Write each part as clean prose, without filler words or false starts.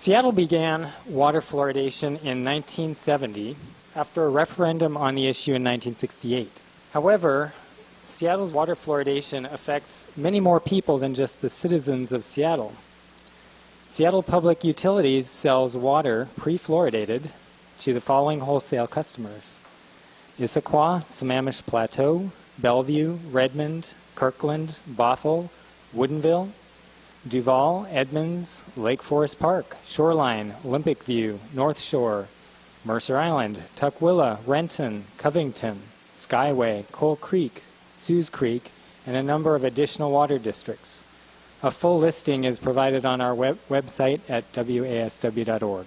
Seattle began water fluoridation in 1970 after a referendum on the issue in 1968. However, Seattle's water fluoridation affects many more people than just the citizens of Seattle. Seattle Public Utilities sells water pre-fluoridated to the following wholesale customers: Issaquah, Sammamish Plateau, Bellevue, Redmond, Kirkland, Bothell, Woodinville, Duval, Edmonds, Lake Forest Park, Shoreline, Olympic View, North Shore, Mercer Island, Tukwila, Renton, Covington, Skyway, Coal Creek, Sues Creek, and a number of additional water districts. A full listing is provided on our website at wasw.org.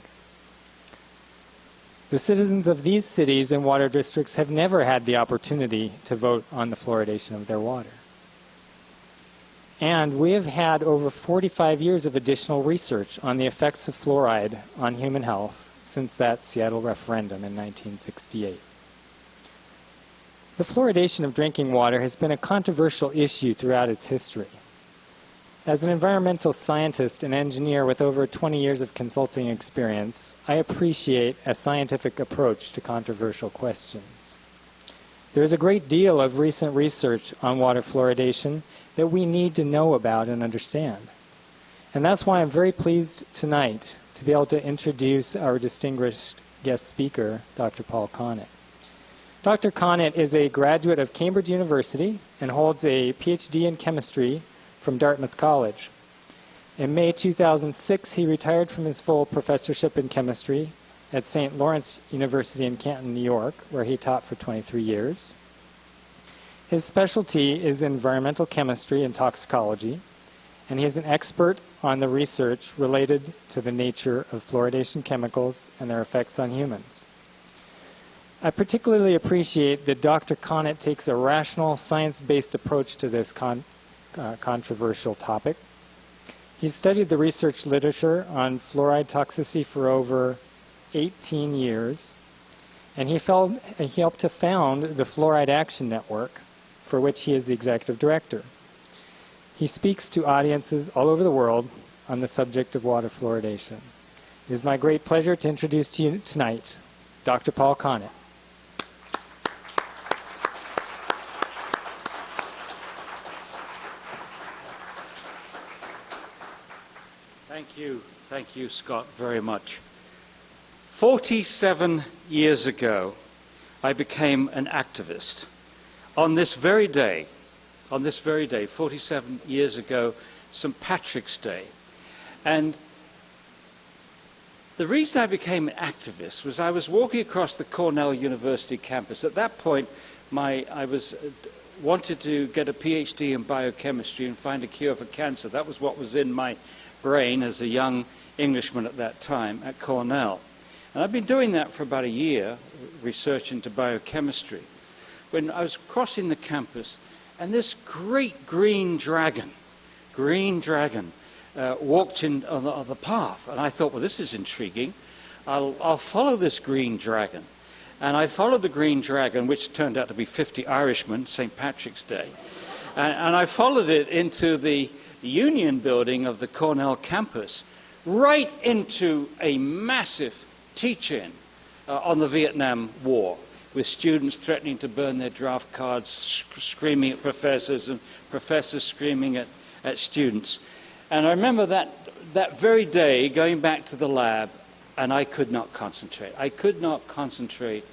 The citizens of these cities and water districts have never had the opportunity to vote on the fluoridation of their water. And we have had over 45 years of additional research on the effects of fluoride on human health since that Seattle referendum in 1968. The fluoridation of drinking water has been a controversial issue throughout its history. As an environmental scientist and engineer with over 20 years of consulting experience, I appreciate a scientific approach to controversial questions. There is a great deal of recent research on water fluoridation that we need to know about and understand. And that's why I'm very pleased tonight to be able to introduce our distinguished guest speaker, Dr. Paul Connett. Dr. Connett is a graduate of Cambridge University and holds a PhD in chemistry from Dartmouth College. In May 2006, he retired from his full professorship in chemistry at St. Lawrence University in Canton, New York, where he taught for 23 years. His specialty is environmental chemistry and toxicology, and he is an expert on the research related to the nature of fluoridation chemicals and their effects on humans. I particularly appreciate that Dr. Connett takes a rational, science-based approach to this controversial topic. He's studied the research literature on fluoride toxicity for over 18 years, and he helped to found the Fluoride Action Network, for which he is the executive director. He speaks to audiences all over the world on the subject of water fluoridation. It is my great pleasure to introduce to you tonight Dr. Paul Connett. Thank you, Scott, very much. 47 years ago, I became an activist. On this very day, 47 years ago, St. Patrick's Day. And the reason I became an activist was I was walking across the Cornell University campus. At that point, I wanted to get a PhD in biochemistry and find a cure for cancer. That was what was in my brain as a young Englishman at that time at Cornell. And I've been doing that for about a year, research into biochemistry, when I was crossing the campus, and this great green dragon walked in on the path. And I thought, well, this is intriguing. I'll follow this green dragon. And I followed the green dragon, which turned out to be 50 Irishmen, St. Patrick's Day. And I followed it into the Union building of the Cornell campus, right into a massive teach-in on the Vietnam War, with students threatening to burn their draft cards, screaming at professors, and professors screaming at students. And I remember that very day going back to the lab, and I could not concentrate. I could not concentrate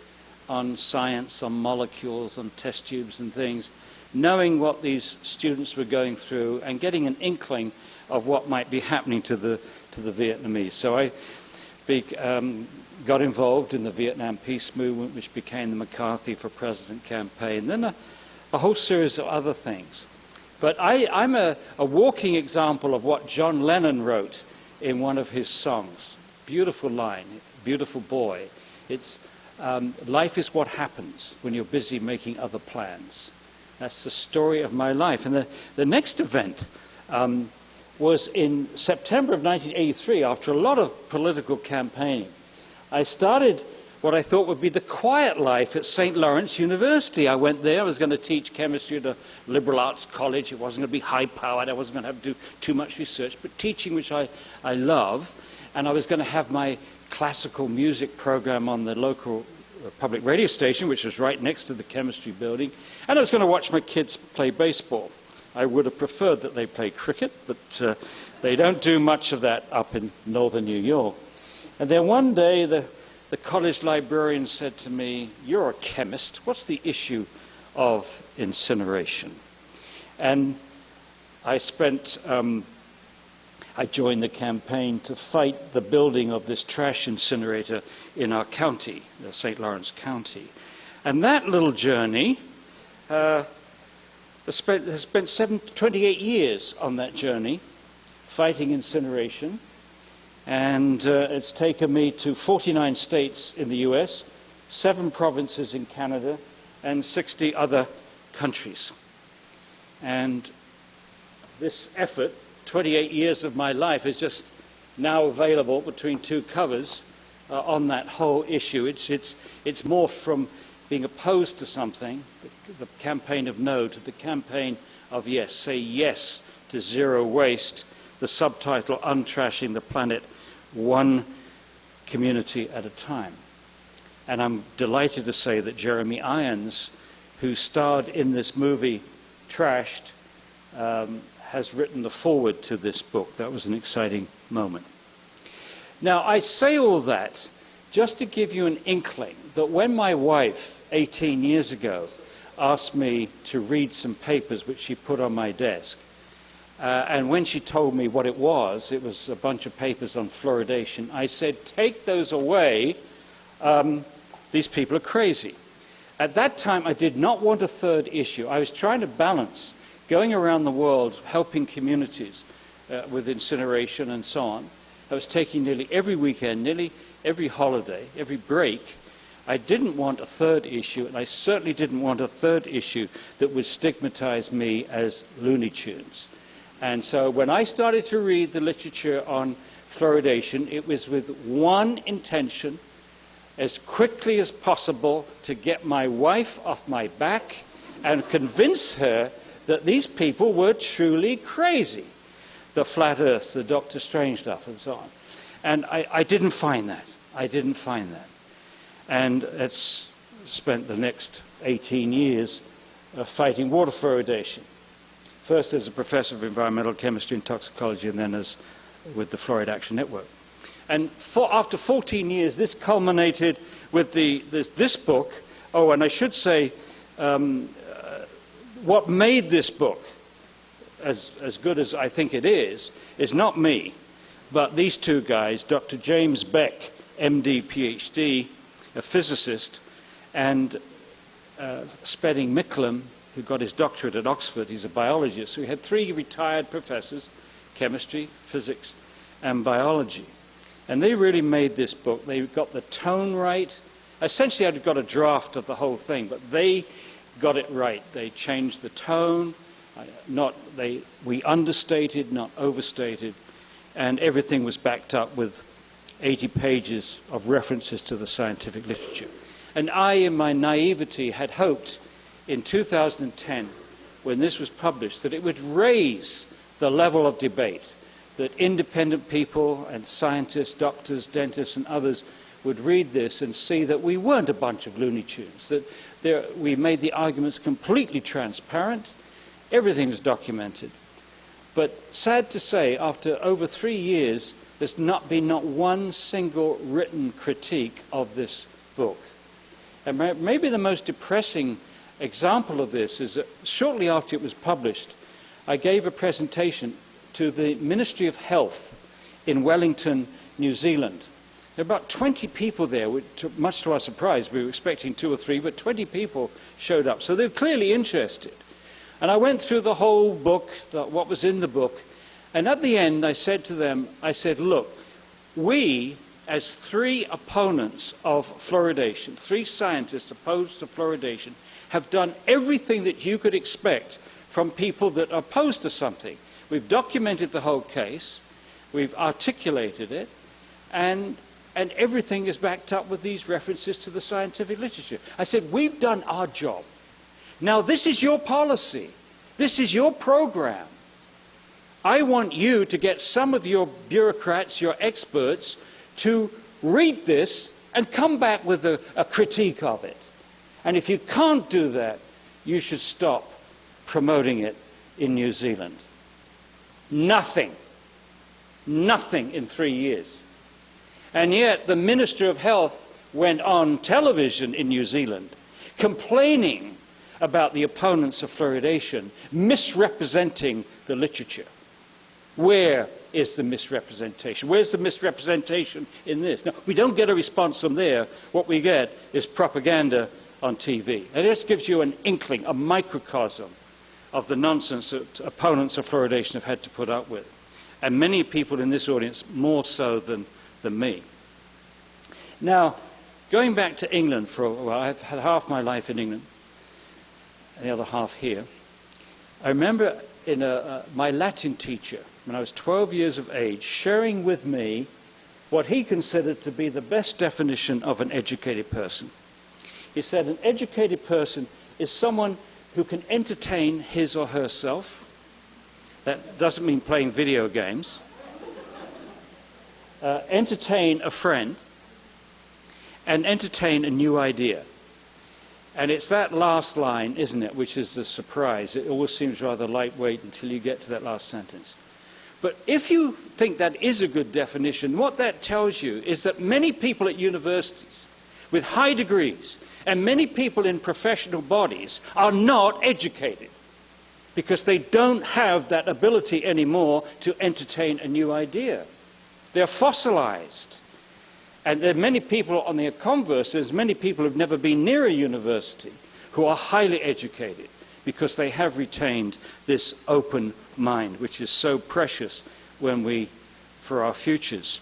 on science, on molecules, on test tubes and things, knowing what these students were going through and getting an inkling of what might be happening to the Vietnamese. So I got involved in the Vietnam peace movement, which became the McCarthy for President campaign, then a whole series of other things. But I'm a walking example of what John Lennon wrote in one of his songs. Beautiful line, beautiful boy. It's life is what happens when you're busy making other plans. That's the story of my life. And the next event was in September of 1983, after a lot of political campaigning. I started what I thought would be the quiet life at St. Lawrence University. I went there. I was going to teach chemistry at a liberal arts college. It wasn't going to be high-powered. I wasn't going to have to do too much research, but teaching, which I love. and I was going to have my classical music program on the local public radio station, which was right next to the chemistry building, and I was going to watch my kids play baseball. I would have preferred that they play cricket, but they don't do much of that up in northern New York. And then one day, the college librarian said to me, "You're a chemist. What's the issue of incineration?" And I joined the campaign to fight the building of this trash incinerator in our county, St. Lawrence County. And that little journey has spent 28 years on that journey, fighting incineration. And it's taken me to 49 states in the US, 7 provinces in Canada, and 60 other countries. And this effort, 28 years of my life, is just now available between 2 covers on that whole issue. It's morphed from being opposed to something, the campaign of no, to the campaign of yes. Say yes to zero waste, the subtitle, Untrashing the Planet, one community at a time. And I'm delighted to say that Jeremy Irons, who starred in this movie, Trashed, has written the foreword to this book. That was an exciting moment. Now, I say all that just to give you an inkling that when my wife, 18 years ago, asked me to read some papers which she put on my desk, and when she told me what it was a bunch of papers on fluoridation, I said, "Take those away. These people are crazy." At that time, I did not want a 3rd issue. I was trying to balance going around the world helping communities with incineration and so on. I was taking nearly every weekend, nearly every holiday, every break. I didn't want a 3rd issue, and I certainly didn't want a 3rd issue that would stigmatize me as Looney Tunes. And so when I started to read the literature on fluoridation, it was with one intention: as quickly as possible to get my wife off my back and convince her that these people were truly crazy. The flat earth, the Dr. Strangelove, and so on. And I didn't find that. I didn't find that. And it's spent the next 18 years fighting water fluoridation. First as a professor of environmental chemistry and toxicology, and then as with the Fluoride Action Network. And after 14 years, this culminated with this book. Oh, and I should say, what made this book as good as I think it is not me, but these 2 guys, Dr. James Beck, MD, PhD, a physicist, and Spedding Micklem, who got his doctorate at Oxford. He's a biologist. So we had 3 retired professors, chemistry, physics, and biology. And they really made this book. They got the tone right. Essentially, I'd got a draft of the whole thing, but they got it right. They changed the tone. We understated, not overstated, and everything was backed up with 80 pages of references to the scientific literature. And I, in my naivety, had hoped in 2010, when this was published, that it would raise the level of debate, that independent people and scientists, doctors, dentists, and others would read this and see that we weren't a bunch of Looney Tunes, that we made the arguments completely transparent, everything was documented. But sad to say, after over 3 years, there's not been one single written critique of this book. And maybe the most depressing example of this is that shortly after it was published, I gave a presentation to the Ministry of Health in Wellington, New Zealand. There were about 20 people there, much to our surprise. We were expecting 2 or 3, but 20 people showed up. So they were clearly interested. And I went through the whole book, what was in the book, and at the end I said to them, look, we, as 3 opponents of fluoridation, 3 scientists opposed to fluoridation, have done everything that you could expect from people that are opposed to something. We've documented the whole case, we've articulated it, and everything is backed up with these references to the scientific literature. I said, we've done our job. Now this is your policy. This is your program. I want you to get some of your bureaucrats, your experts, to read this and come back with a critique of it. And if you can't do that, you should stop promoting it in New Zealand. Nothing. Nothing in 3 years. And yet the Minister of Health went on television in New Zealand complaining about the opponents of fluoridation, misrepresenting the literature. Where is the misrepresentation? Where's the misrepresentation in this? No, we don't get a response from there. What we get is propaganda on TV. And this gives you an inkling, a microcosm of the nonsense that opponents of fluoridation have had to put up with. And many people in this audience more so than me. Now, going back to England for a while, I've had half my life in England, and the other half here. I remember my Latin teacher, when I was 12 years of age, sharing with me what he considered to be the best definition of an educated person. He said an educated person is someone who can entertain his or herself. That doesn't mean playing video games. Entertain a friend and entertain a new idea. And it's that last line, isn't it, which is the surprise. It always seems rather lightweight until you get to that last sentence. But if you think that is a good definition, what that tells you is that many people at universities with high degrees and many people in professional bodies are not educated because they don't have that ability anymore to entertain a new idea. They're fossilized. And there are many people on the converse, there's many people who've never been near a university who are highly educated because they have retained this open mind, which is so precious for our futures.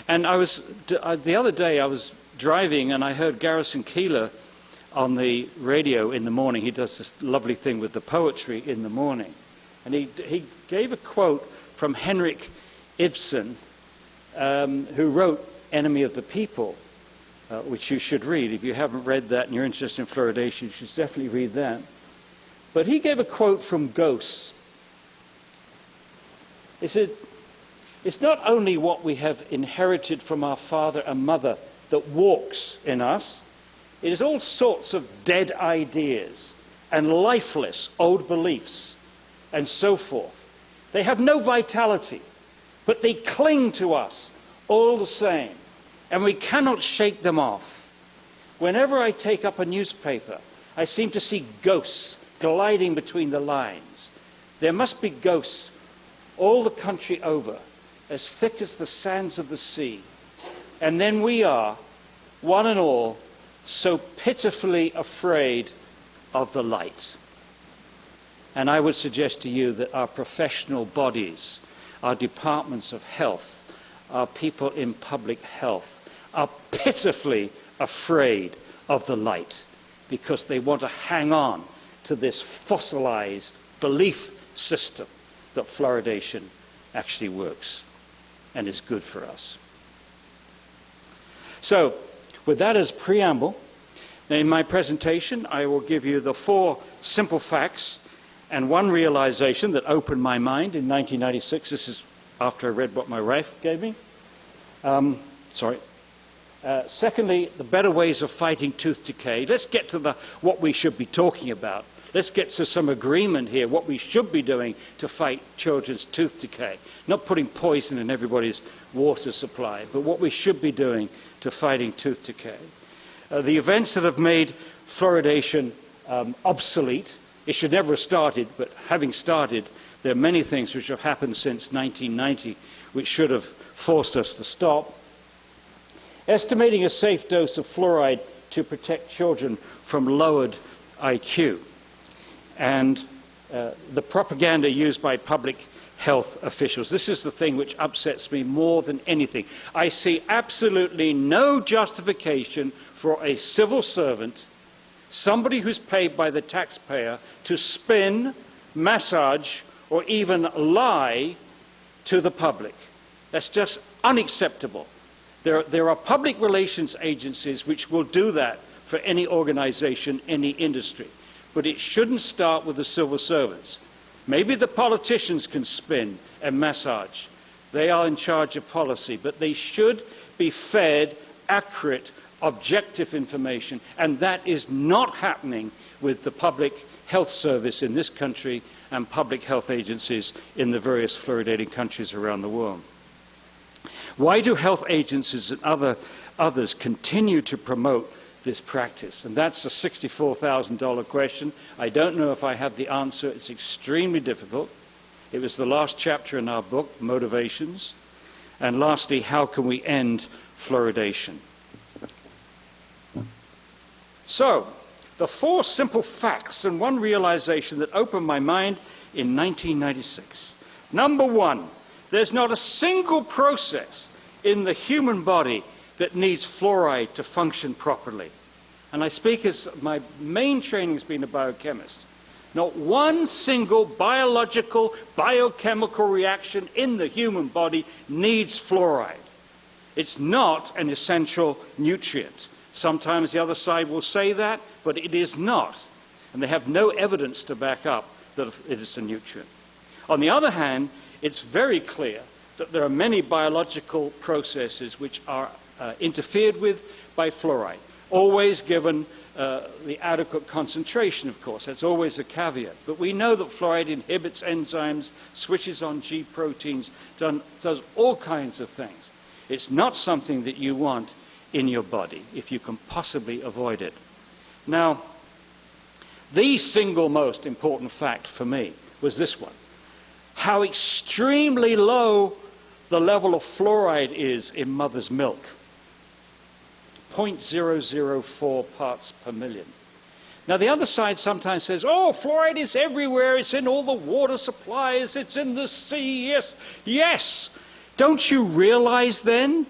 And the other day I was driving and I heard Garrison Keillor on the radio in the morning. He does this lovely thing with the poetry in the morning. And he gave a quote from Henrik Ibsen, who wrote Enemy of the People, which you should read. If you haven't read that and you're interested in fluoridation, you should definitely read that. But he gave a quote from Ghosts. He said, "It's not only what we have inherited from our father and mother that walks in us, it is all sorts of dead ideas and lifeless old beliefs and so forth. They have no vitality, but they cling to us all the same, and we cannot shake them off. Whenever I take up a newspaper, I seem to see ghosts gliding between the lines. There must be ghosts all the country over, as thick as the sands of the sea. And then we are, one and all, so pitifully afraid of the light." And I would suggest to you that our professional bodies, our departments of health, our people in public health are pitifully afraid of the light because they want to hang on to this fossilized belief system that fluoridation actually works and is good for us. So, with that as preamble, in my presentation I will give you the 4 simple facts and one realization that opened my mind in 1996. This is after I read what my wife gave me. Secondly, the better ways of fighting tooth decay. Let's get to what we should be talking about. Let's get to some agreement here, what we should be doing to fight children's tooth decay. Not putting poison in everybody's water supply, but what we should be doing to fighting tooth decay. The events that have made fluoridation obsolete. It should never have started, but having started, there are many things which have happened since 1990 which should have forced us to stop. Estimating a safe dose of fluoride to protect children from lowered IQ. And the propaganda used by public health officials. This is the thing which upsets me more than anything. I see absolutely no justification for a civil servant, somebody who's paid by the taxpayer, to spin, massage, or even lie to the public. That's just unacceptable. There are public relations agencies which will do that for any organization, any industry. But it shouldn't start with the civil servants. Maybe the politicians can spin and massage. They are in charge of policy, but they should be fed accurate, objective information, and that is not happening with the public health service in this country and public health agencies in the various fluoridating countries around the world. Why do health agencies and others continue to promote this practice? And that's a $64,000 question. I don't know if I have the answer. It's extremely difficult. It was the last chapter in our book, Motivations. And lastly, how can we end fluoridation? So, the 4 simple facts and one realization that opened my mind in 1996. Number 1, there's not a single process in the human body that needs fluoride to function properly. And I speak as my main training has been a biochemist. Not one single biological, biochemical reaction in the human body needs fluoride. It's not an essential nutrient. Sometimes the other side will say that, but it is not. And they have no evidence to back up that it is a nutrient. On the other hand, it's very clear that there are many biological processes which are interfered with by fluoride, always given the adequate concentration, of course. That's always a caveat. But we know that fluoride inhibits enzymes, switches on G proteins, does all kinds of things. It's not something that you want in your body if you can possibly avoid it. Now, the single most important fact for me was this one: how extremely low the level of fluoride is in mother's milk. 0.004 parts per million. Now, the other side sometimes says, oh, fluoride is everywhere, it's in all the water supplies, it's in the sea, yes. Yes! Don't you realize then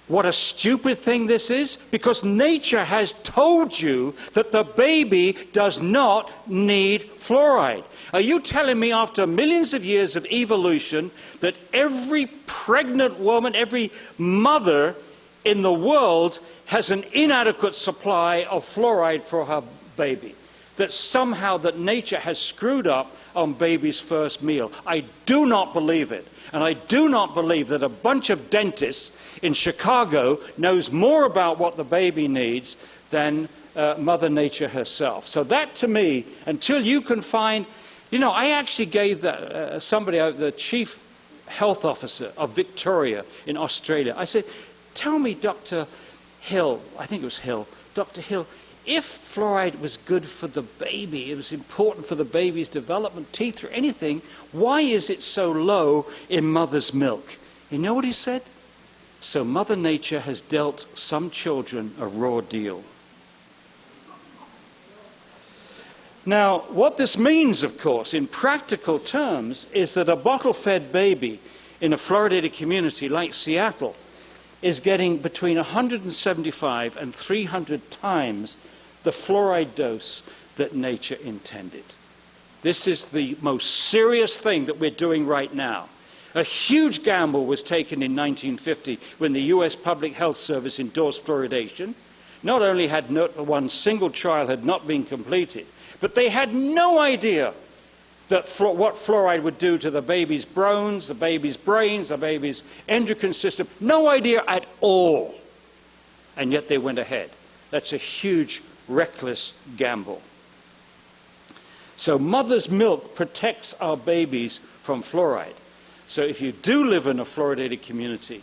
what a stupid thing this is? Because nature has told you that the baby does not need fluoride. Are you telling me after millions of years of evolution that every pregnant woman, every mother in the world has an inadequate supply of fluoride for her baby? That somehow that nature has screwed up on baby's first meal? I do not believe it. And I do not believe that a bunch of dentists in Chicago knows more about what the baby needs than Mother Nature herself. So that, to me, until you can find... You know, I actually gave somebody, the chief health officer of Victoria in Australia, I said, tell me, Dr. Hill, I think it was Hill, Dr. Hill, if fluoride was good for the baby, it was important for the baby's development, teeth or anything, why is it so low in mother's milk? You know what he said? So Mother Nature has dealt some children a raw deal. Now, what this means, of course, in practical terms, is that a bottle-fed baby in a fluoridated community like Seattle is getting between 175 and 300 times the fluoride dose that nature intended. This is the most serious thing that we're doing right now. A huge gamble was taken in 1950 when the US Public Health Service endorsed fluoridation. Not only had one single trial had not been completed, but they had no idea that what fluoride would do to the baby's bones, the baby's brains, the baby's endocrine system. No idea at all. And yet they went ahead. That's a huge, reckless gamble. So mother's milk protects our babies from fluoride. So if you do live in a fluoridated community,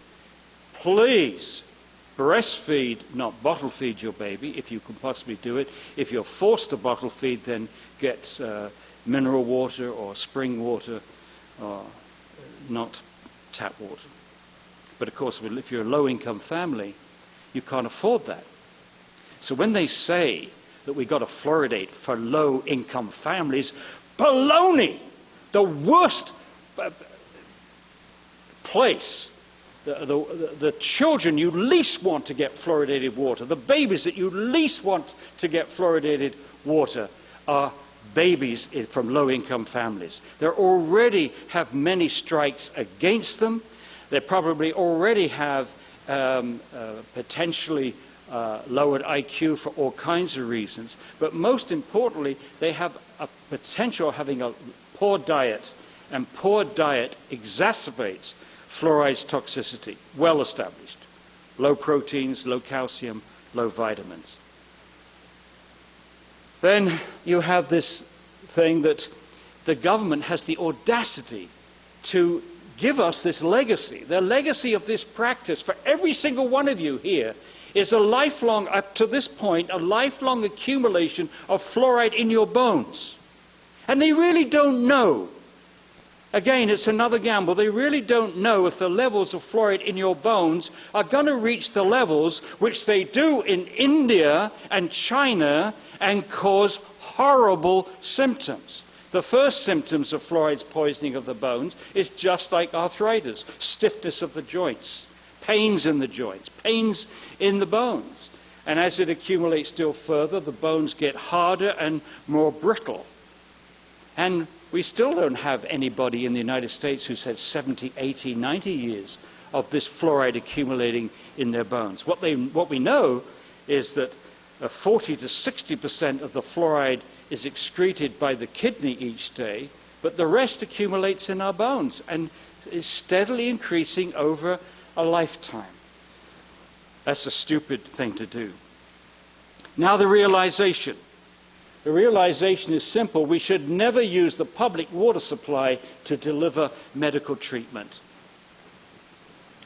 please breastfeed, not bottle feed your baby, if you can possibly do it. If you're forced to bottle feed, then get mineral water or spring water, or not tap water. But of course, if you're a low-income family, you can't afford that. So when they say that we got to fluoridate for low-income families, baloney! The worst place, the children you least want to get fluoridated water, the babies that you least want to get fluoridated water are babies from low-income families. They already have many strikes against them. They probably already have potentially lowered IQ for all kinds of reasons. But most importantly, they have a potential of having a poor diet, and poor diet exacerbates fluoride's toxicity, well established. Low proteins, low calcium, low vitamins. Then you have this thing that the government has the audacity to give us this legacy. The legacy of this practice for every single one of you here is a lifelong, up to this point, a lifelong accumulation of fluoride in your bones. And they really don't know. Again, it's another gamble. They really don't know if the levels of fluoride in your bones are going to reach the levels which they do in India and China and cause horrible symptoms. The first symptoms of fluoride's poisoning of the bones is just like arthritis, stiffness of the joints, pains in the joints, pains in the bones. And as it accumulates still further, the bones get harder and more brittle. And we still don't have anybody in the United States who's had 70, 80, 90 years of this fluoride accumulating in their bones. What we know is that 40 to 60% of the fluoride is excreted by the kidney each day, but the rest accumulates in our bones and is steadily increasing over a lifetime. That's a stupid thing to do. Now the realization. The realization is simple. We should never use the public water supply to deliver medical treatment.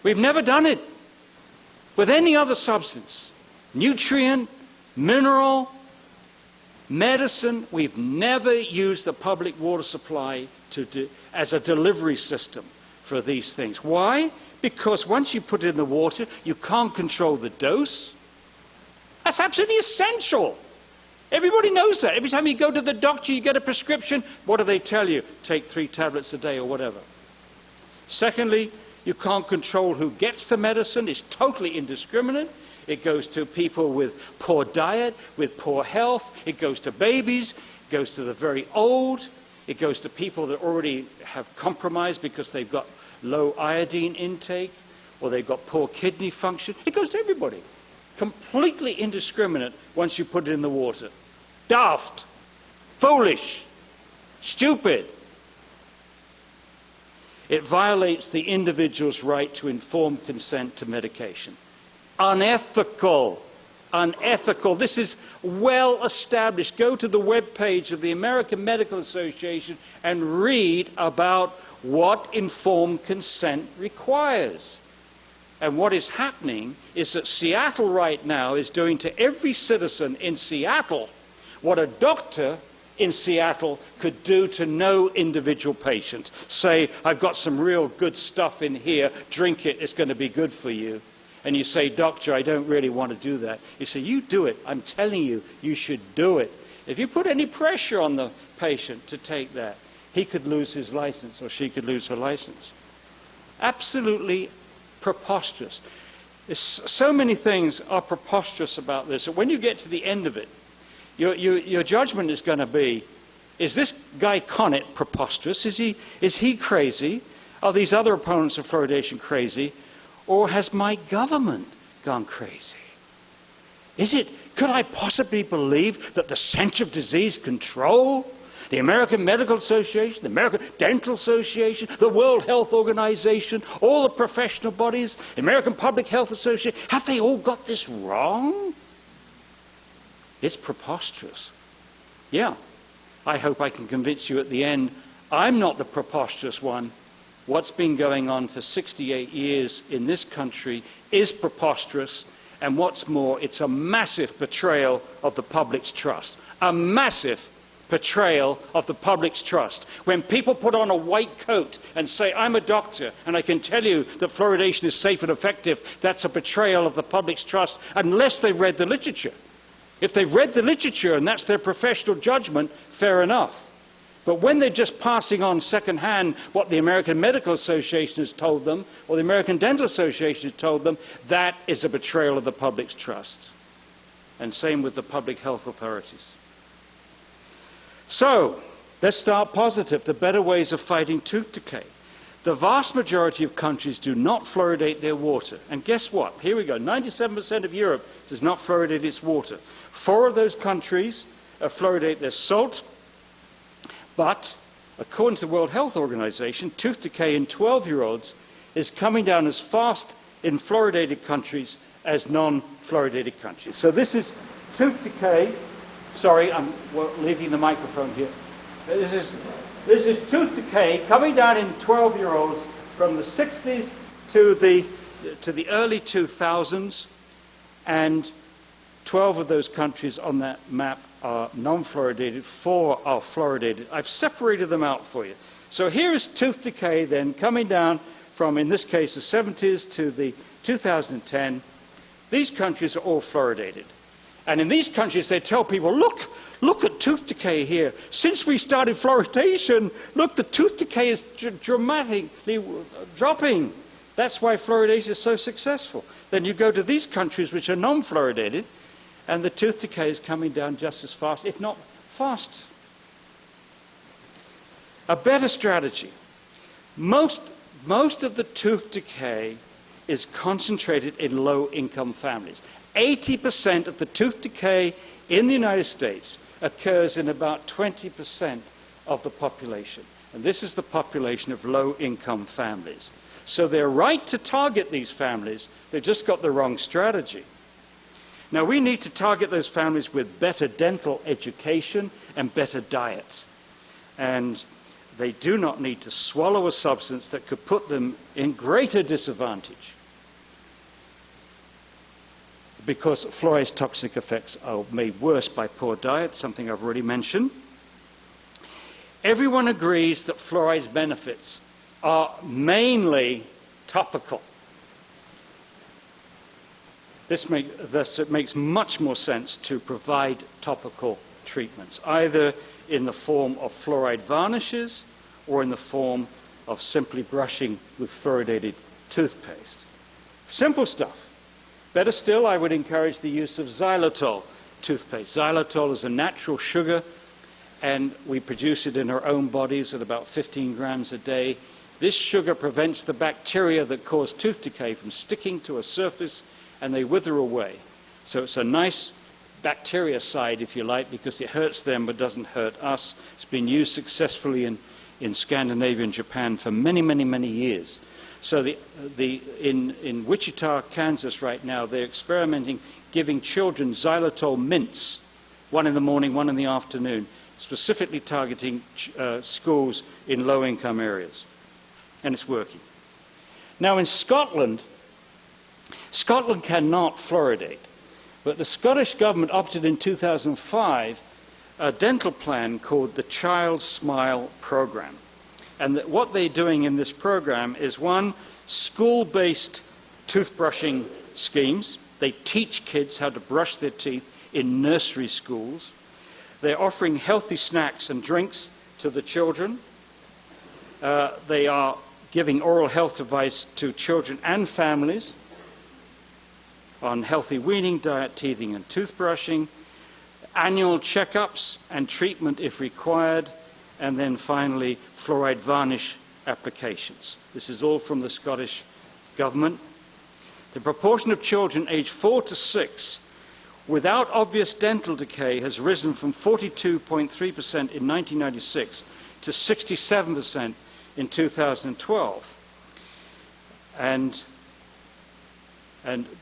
We've never done it with any other substance. Nutrient, mineral, medicine, we've never used the public water supply as a delivery system for these things. Why? Because once you put it in the water, you can't control the dose. That's absolutely essential. Everybody knows that. Every time you go to the doctor, you get a prescription. What do they tell you? Take 3 tablets a day or whatever. Secondly, you can't control who gets the medicine. It's totally indiscriminate. It goes to people with poor diet, with poor health. It goes to babies. It goes to the very old. It goes to people that already have compromised because they've got low iodine intake or they've got poor kidney function. It goes to everybody. Completely indiscriminate once you put it in the water. Daft, foolish, stupid. It violates the individual's right to informed consent to medication. Unethical, unethical. This is well established. Go to the webpage of the American Medical Association and read about what informed consent requires. And what is happening is that Seattle right now is doing to every citizen in Seattle what a doctor in Seattle could do to no individual patient. Say, I've got some real good stuff in here, drink it, it's going to be good for you. And you say, doctor, I don't really want to do that. You say, you do it, I'm telling you, you should do it. If you put any pressure on the patient to take that, he could lose his license or she could lose her license. Absolutely preposterous. So many things are preposterous about this. And when you get to the end of it, your judgment is going to be, is this guy Connett preposterous? Is he crazy? Are these other opponents of fluoridation crazy? Or has my government gone crazy? Could I possibly believe that the Center of Disease Control, the American Medical Association, the American Dental Association, the World Health Organization, all the professional bodies, the American Public Health Association, have they all got this wrong? It's preposterous. Yeah, I hope I can convince you at the end I'm not the preposterous one. What's been going on for 68 years in this country is preposterous, and what's more, it's a massive betrayal of the public's trust. A massive betrayal of the public's trust. When people put on a white coat and say, I'm a doctor and I can tell you that fluoridation is safe and effective, that's a betrayal of the public's trust, unless they've read the literature. If they've read the literature and that's their professional judgment, fair enough. But when they're just passing on secondhand what the American Medical Association has told them or the American Dental Association has told them, that is a betrayal of the public's trust. And same with the public health authorities. So, let's start positive. The better ways of fighting tooth decay. The vast majority of countries do not fluoridate their water. And guess what? Here we go. 97% of Europe does not fluoridate its water. 4 of those countries fluoridate their salt, but According to the World Health Organization, tooth decay in 12-year-olds is coming down as fast in fluoridated countries as non-fluoridated countries. So this is tooth decay. Sorry, I'm leaving the microphone here. This is tooth decay coming down in 12-year-olds from the 60s to the early 2000s, and 12 of those countries on that map are non-fluoridated, 4 are fluoridated. I've separated them out for you. So here is tooth decay then coming down from, in this case, the 70s to the 2010. These countries are all fluoridated. And in these countries, they tell people, look at tooth decay here. Since we started fluoridation, look, the tooth decay is dramatically dropping. That's why fluoridation is so successful. Then you go to these countries which are non-fluoridated, and the tooth decay is coming down just as fast, if not fast. A better strategy. Most of the tooth decay is concentrated in low-income families. 80% of the tooth decay in the United States occurs in about 20% of the population. And this is the population of low-income families. So they're right to target these families. They've just got the wrong strategy. Now, we need to target those families with better dental education and better diets. And they do not need to swallow a substance that could put them in greater disadvantage, because fluoride's toxic effects are made worse by poor diet, something I've already mentioned. Everyone agrees that fluoride's benefits are mainly topical. It makes much more sense to provide topical treatments, either in the form of fluoride varnishes or in the form of simply brushing with fluoridated toothpaste. Simple stuff. Better still, I would encourage the use of xylitol toothpaste. Xylitol is a natural sugar, and we produce it in our own bodies at about 15 grams a day. This sugar prevents the bacteria that cause tooth decay from sticking to a surface, and they wither away. So it's a nice bactericide, if you like, because it hurts them but doesn't hurt us. It's been used successfully in Scandinavia and Japan for many, many, many years. So in Wichita, Kansas right now, they're experimenting giving children xylitol mints, one in the morning, one in the afternoon, specifically targeting schools in low-income areas. And it's working. Now in Scotland cannot fluoridate, but the Scottish government opted in 2005 a dental plan called the Child Smile Program. And what they're doing in this program is, one, school-based toothbrushing schemes. They teach kids how to brush their teeth in nursery schools. They're offering healthy snacks and drinks to the children. They are giving oral health advice to children and families on healthy weaning, diet, teething, and toothbrushing, annual checkups and treatment if required, and then finally fluoride varnish applications. This is all from the Scottish government. The proportion of children aged 4 to 6 without obvious dental decay has risen from 42.3% in 1996 to 67% in 2012. And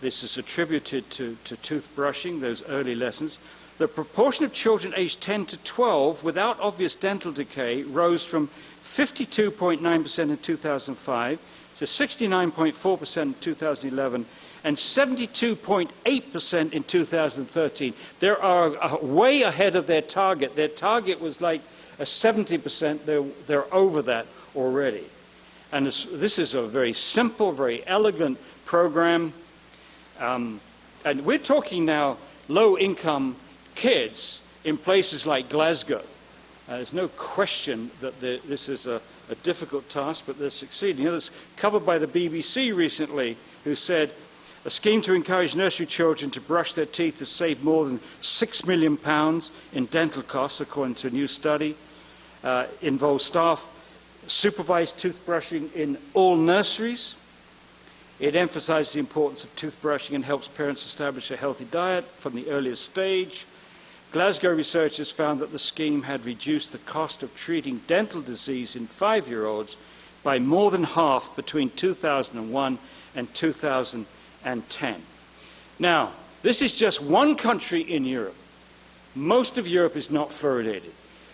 this is attributed to toothbrushing, those early lessons. The proportion of children aged 10 to 12 without obvious dental decay rose from 52.9% in 2005 to 69.4% in 2011 and 72.8% in 2013. They are way ahead of their target. Their target was like a 70%. They're over that already. And this is a very simple, very elegant program. And we're talking now low-income kids in places like Glasgow. There's no question that this is a difficult task, but they're succeeding. You know, this covered by the BBC recently, who said, a scheme to encourage nursery children to brush their teeth has saved more than £6 million in dental costs, according to a new study. Involves staff supervised toothbrushing in all nurseries. It emphasizes the importance of toothbrushing and helps parents establish a healthy diet from the earliest stage. Glasgow researchers found that the scheme had reduced the cost of treating dental disease in 5-year-olds by more than half between 2001 and 2010. Now, this is just one country in Europe. Most of Europe is not fluoridated.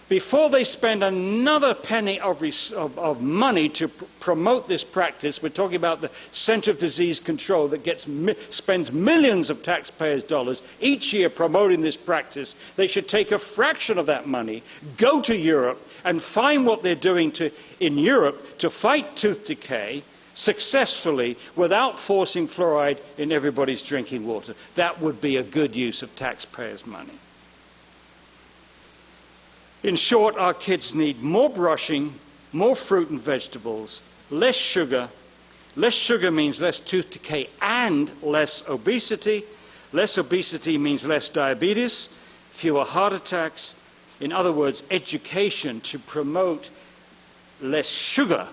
Before they spend another penny of money to promote this practice, we're talking about the Center of Disease Control that spends millions of taxpayers' dollars each year promoting this practice. They should take a fraction of that money, go to Europe, and find what they're doing in Europe to fight tooth decay successfully without forcing fluoride in everybody's drinking water. That would be a good use of taxpayers' money. In short, our kids need more brushing, more fruit and vegetables, less sugar. Less sugar means less tooth decay and less obesity. Less obesity means less diabetes, fewer heart attacks. In other words, education to promote less sugar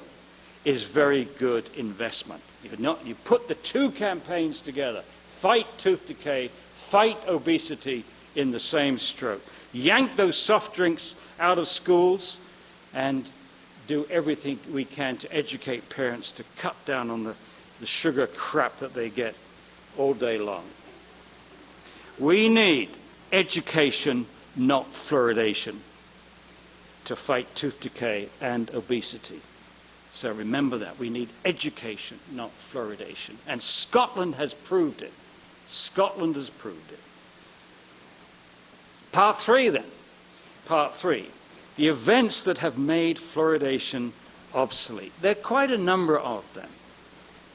is very good investment. You put the two campaigns together, fight tooth decay, fight obesity in the same stroke. Yank those soft drinks out of schools and do everything we can to educate parents to cut down on the sugar crap that they get all day long. We need education, not fluoridation, to fight tooth decay and obesity. So remember that. We need education, not fluoridation. And Scotland has proved it. Scotland has proved it. Part 3 then. Part 3. The events that have made fluoridation obsolete. There are quite a number of them.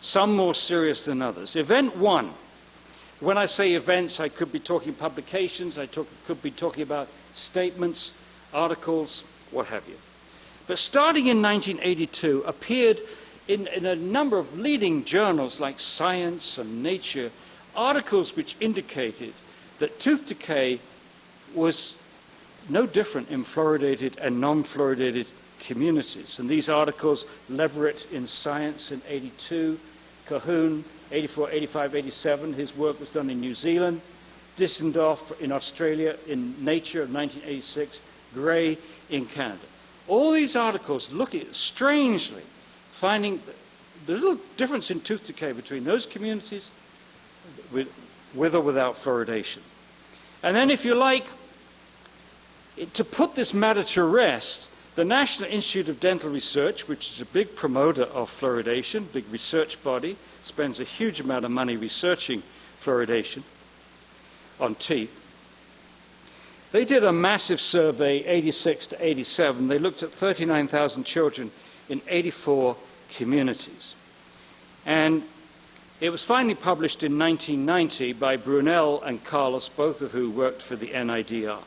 Some more serious than others. Event 1. When I say events, I could be talking publications, could be talking about statements, articles, what have you. But starting in 1982, appeared in a number of leading journals like Science and Nature, articles which indicated that tooth decay was no different in fluoridated and non-fluoridated communities. And these articles, Leverett in Science in 82, Cahoon 84, 85, 87, his work was done in New Zealand, Dissendorf in Australia in Nature of 1986, Gray in Canada. All these articles look at, strangely, finding the little difference in tooth decay between those communities with or without fluoridation. And then, if you like, to put this matter to rest, the National Institute of Dental Research, which is a big promoter of fluoridation, big research body, spends a huge amount of money researching fluoridation on teeth. They did a massive survey, 86 to 87. They looked at 39,000 children in 84 communities. And it was finally published in 1990 by Brunel and Carlos, both of who worked for the NIDR.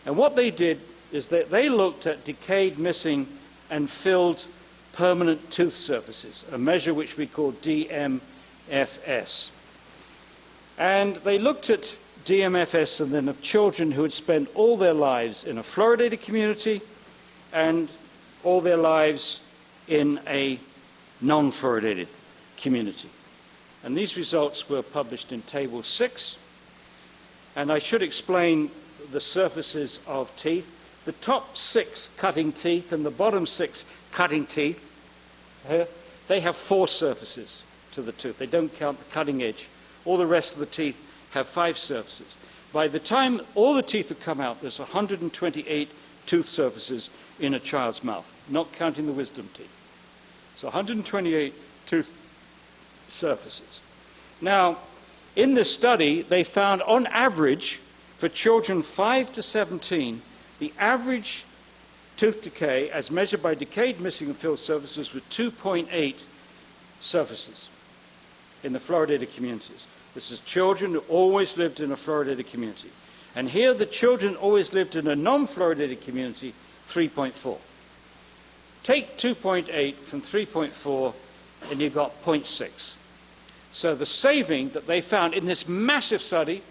And what they did is that they looked at decayed, missing, and filled permanent tooth surfaces, a measure which we call DMFS. And they looked at DMFS and then of children who had spent all their lives in a fluoridated community and all their lives in a non-fluoridated community. And these results were published in Table 6. And I should explain the surfaces of teeth. The top 6 cutting teeth and the bottom 6 cutting teeth, they have 4 surfaces to the tooth. They don't count the cutting edge. All the rest of the teeth have 5 surfaces. By the time all the teeth have come out, there's 128 tooth surfaces in a child's mouth, not counting the wisdom teeth. So 128 tooth surfaces. Now, in this study, they found on average, for children 5 to 17, the average tooth decay, as measured by decayed, missing, and filled surfaces, was 2.8 surfaces in the fluoridated communities. This is children who always lived in a fluoridated community. And here the children always lived in a non-fluoridated community, 3.4. Take 2.8 from 3.4 and you've got 0.6. So the saving that they found in this massive study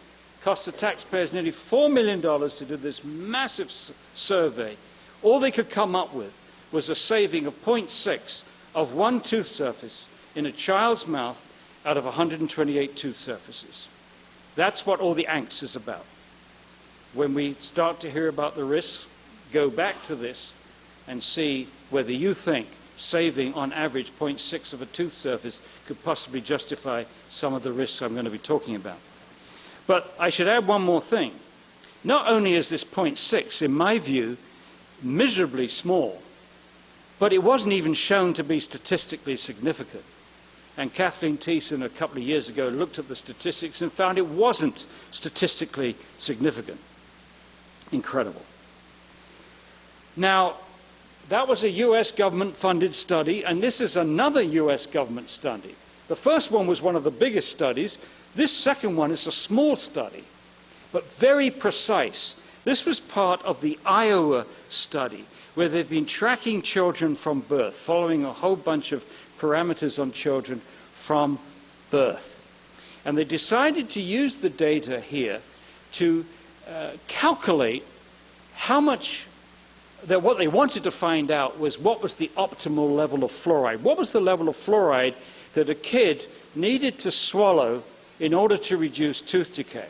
cost the taxpayers nearly $4 million to do this massive survey. All they could come up with was a saving of 0.6 of one tooth surface in a child's mouth out of 128 tooth surfaces. That's what all the angst is about. when we start to hear about the risks, go back to this and see whether you think saving on average 0.6 of a tooth surface could possibly justify some of the risks I'm going to be talking about. But I should add one more thing. Not only is this 0.6, in my view, miserably small, but it wasn't even shown to be statistically significant. And Kathleen Thiessen a couple of years ago looked at the statistics and found it wasn't statistically significant. Incredible. Now, that was a US government-funded study, and this is another US government study. The first one was one of the biggest studies. This second one is a small study, but very precise. This was part of the Iowa study, where they've been tracking children from birth, following a whole bunch of parameters on children from birth. And they decided to use the data here to calculate how much, what they wanted to find out was what was the optimal level of fluoride. What was the level of fluoride that a kid needed to swallow in order to reduce tooth decay?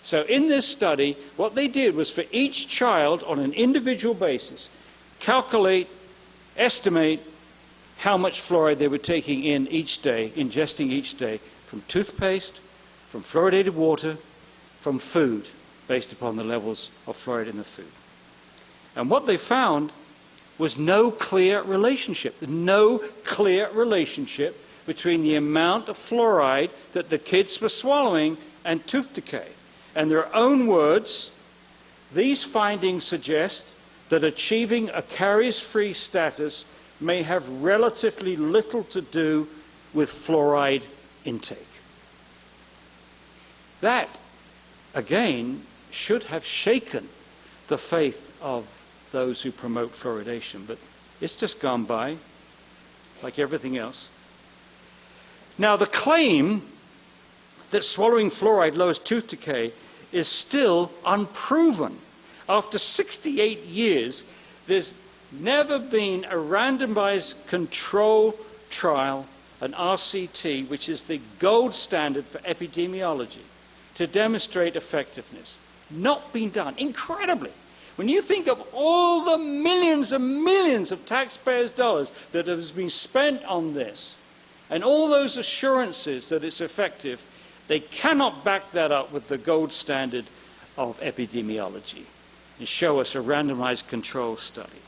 So in this study, what they did was for each child on an individual basis, calculate, estimate how much fluoride they were taking in each day, ingesting each day, from toothpaste, from fluoridated water, from food, based upon the levels of fluoride in the food. And what they found was no clear relationship. No clear relationship between the amount of fluoride that the kids were swallowing and tooth decay. In their own words, these findings suggest that achieving a caries-free status may have relatively little to do with fluoride intake. That, again, should have shaken the faith of those who promote fluoridation, but it's just gone by, like everything else. Now, the claim that swallowing fluoride lowers tooth decay is still unproven. After 68 years, there's never been a randomized control trial, an RCT, which is the gold standard for epidemiology, to demonstrate effectiveness. Not been done. Incredibly. When you think of all the millions and millions of taxpayers' dollars that has been spent on this, and all those assurances that it's effective, they cannot back that up with the gold standard of epidemiology and show us a randomized control study.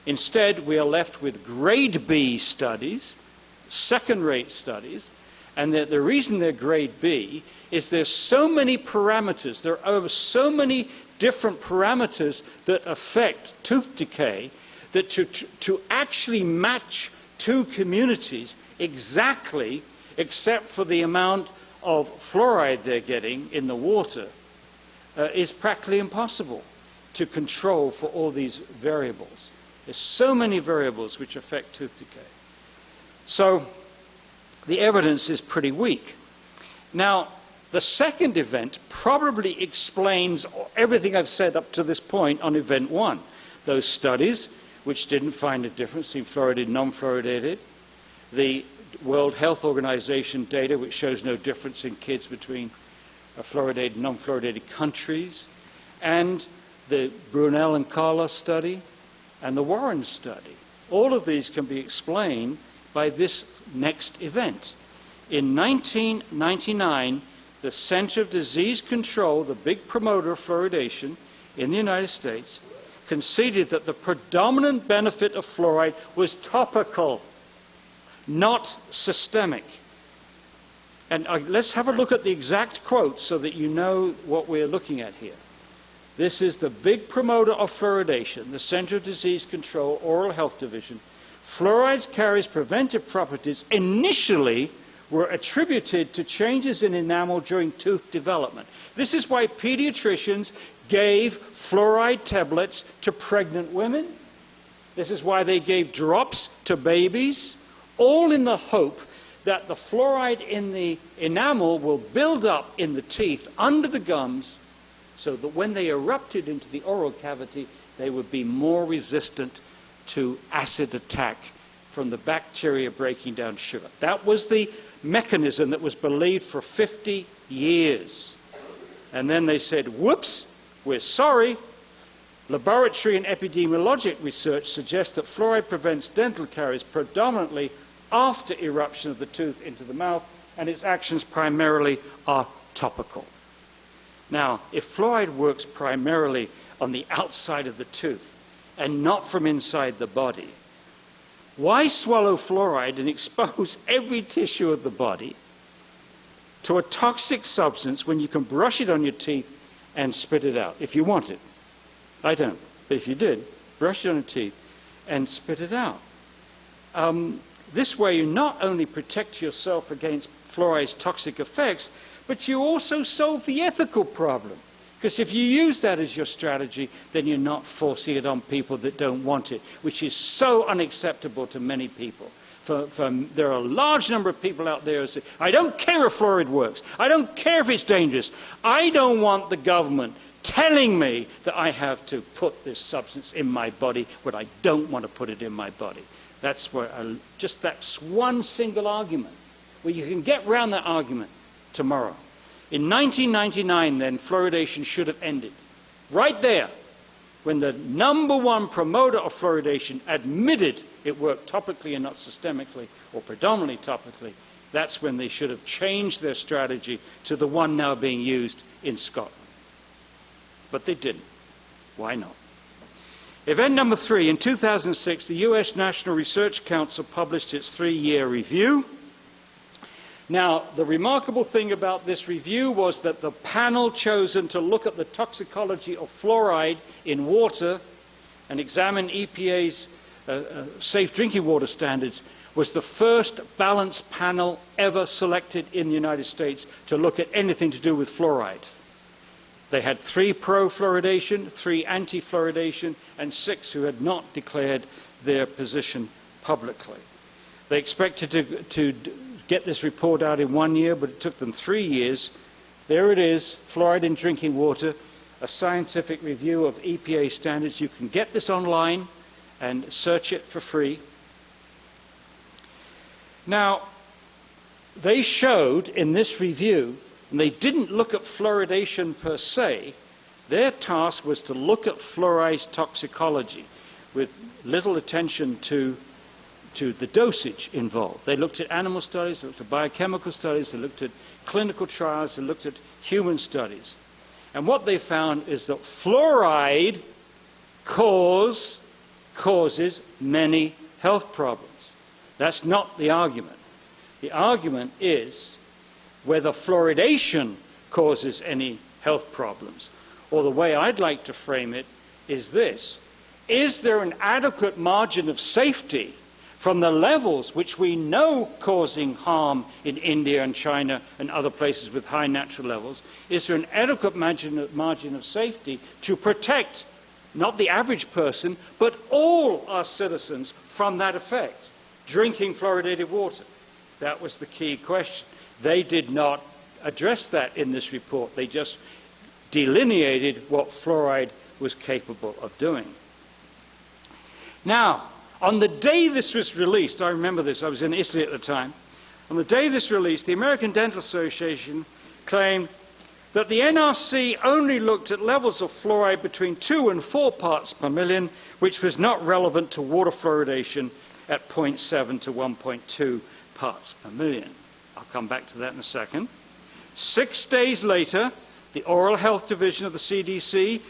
Instead, we are left with grade B studies, second-rate studies, and the reason they're grade B is there's so many parameters, there are so many different parameters that affect tooth decay that to actually match two communities exactly, except for the amount of fluoride they're getting in the water, is practically impossible to control for all these variables. There's so many variables which affect tooth decay. So the evidence is pretty weak. Now, the second event probably explains everything I've said up to this point on event one. Those studies which didn't find a difference between fluoridated and non-fluoridated, the World Health Organization data which shows no difference in kids between fluoridated and non-fluoridated countries, and the Brunel and Carlos study, and the Warren study. All of these can be explained by this next event. In 1999, the Center of Disease Control, the big promoter of fluoridation in the United States, conceded that the predominant benefit of fluoride was topical, not systemic. And let's have a look at the exact quote so that you know what we're looking at here. This is the big promoter of fluoridation, the Center of Disease Control, Oral Health Division. Fluoride's carries preventive properties initially were attributed to changes in enamel during tooth development. This is why pediatricians gave fluoride tablets to pregnant women. This is why they gave drops to babies, all in the hope that the fluoride in the enamel will build up in the teeth under the gums so that when they erupted into the oral cavity, they would be more resistant to acid attack from the bacteria breaking down sugar. That was the mechanism that was believed for 50 years. And then they said, whoops, we're sorry. Laboratory and epidemiologic research suggests that fluoride prevents dental caries predominantly after eruption of the tooth into the mouth, and its actions primarily are topical. Now, if fluoride works primarily on the outside of the tooth and not from inside the body, why swallow fluoride and expose every tissue of the body to a toxic substance when you can brush it on your teeth and spit it out if you want it? I don't, but if you did, brush it on your teeth and spit it out. This way you not only protect yourself against fluoride's toxic effects, but you also solve the ethical problem. Because if you use that as your strategy, then you're not forcing it on people that don't want it, which is so unacceptable to many people. There are a large number of people out there who say, I don't care if fluoride works. I don't care if it's dangerous. I don't want the government telling me that I have to put this substance in my body when I don't want to put it in my body. That's where just that's one single argument, where you can get around that argument tomorrow. In 1999, then, fluoridation should have ended. Right there, when the #1 promoter of fluoridation admitted it worked topically and not systemically, or predominantly topically, that's when they should have changed their strategy to the one now being used in Scotland. But they didn't. Why not? Event number 3, in 2006, the US National Research Council published its 3-year review. Now, the remarkable thing about this review was that the panel chosen to look at the toxicology of fluoride in water and examine EPA's safe drinking water standards was the first balanced panel ever selected in the United States to look at anything to do with fluoride. They had 3 pro-fluoridation, 3 anti-fluoridation, and 6 who had not declared their position publicly. They expected to get this report out in 1 year, but it took them 3 years. There it is, fluoride in drinking water, a scientific review of EPA standards. You can get this online and search it for free. Now, they showed in this review, and they didn't look at fluoridation per se, their task was to look at fluoride's toxicology with little attention to the dosage involved. They looked at animal studies, they looked at biochemical studies, they looked at clinical trials, they looked at human studies. And what they found is that fluoride causes many health problems. That's not the argument. The argument is whether fluoridation causes any health problems. Or the way I'd like to frame it is this: is there an adequate margin of safety from the levels which we know causing harm in India and China and other places with high natural levels? Is there an adequate margin of safety to protect not the average person, but all our citizens from that effect, drinking fluoridated water? That was the key question. They did not address that in this report. They just delineated what fluoride was capable of doing. Now, on the day this was released, I remember this, I was in Italy at the time. On the day this released, the American Dental Association claimed that the NRC only looked at levels of fluoride between 2 and 4 parts per million, which was not relevant to water fluoridation at 0.7 to 1.2 parts per million. I'll come back to that in a second. 6 days later, the Oral Health Division of the CDC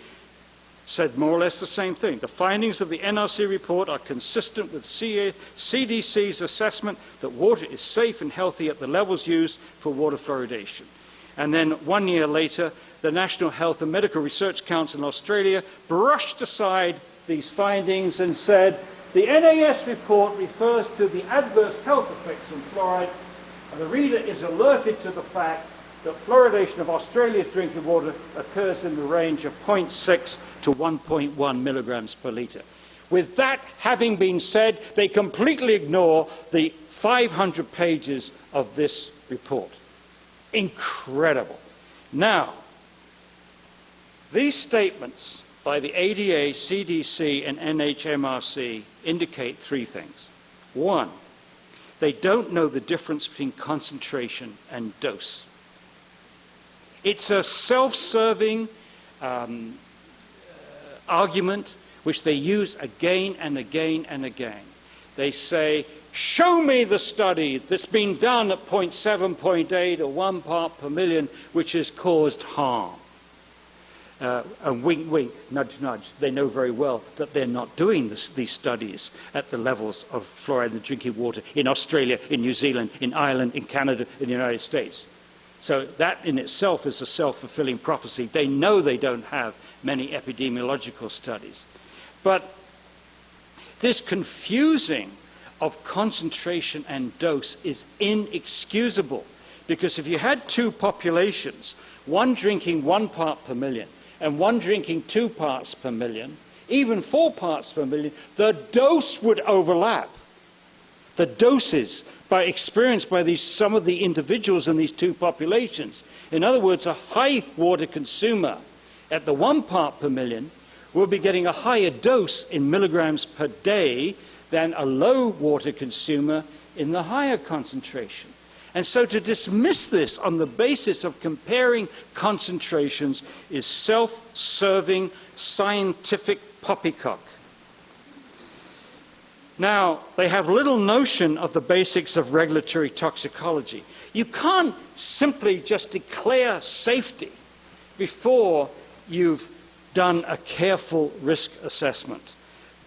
said more or less the same thing. The findings of the NRC report are consistent with CDC's assessment that water is safe and healthy at the levels used for water fluoridation. And then 1 year later, the National Health and Medical Research Council in Australia brushed aside these findings and said, the NAS report refers to the adverse health effects of fluoride, and the reader is alerted to the fact that fluoridation of Australia's drinking water occurs in the range of 0.6 to 1.1 milligrams per litre. With that having been said, they completely ignore the 500 pages of this report. Incredible. Now, these statements by the ADA, CDC, and NHMRC indicate 3 things. 1, they don't know the difference between concentration and dose. It's a self-serving argument which they use again and again and again. They say, show me the study that's been done at 0.7, 0.8, or 1 part per million, which has caused harm. And wink, wink, nudge, nudge. They know very well that they're not doing these studies at the levels of fluoride in the drinking water in Australia, in New Zealand, in Ireland, in Canada, in the United States. So that in itself is a self-fulfilling prophecy. They know they don't have many epidemiological studies. But this confusing of concentration and dose is inexcusable, because if you had two populations, one drinking 1 part per million and one drinking 2 parts per million, even 4 parts per million, the dose would overlap. The doses experienced by some of the individuals in these two populations. In other words, a high water consumer at the 1 part per million will be getting a higher dose in milligrams per day than a low water consumer in the higher concentration. And so to dismiss this on the basis of comparing concentrations is self-serving scientific poppycock. Now, they have little notion of the basics of regulatory toxicology. You can't simply just declare safety before you've done a careful risk assessment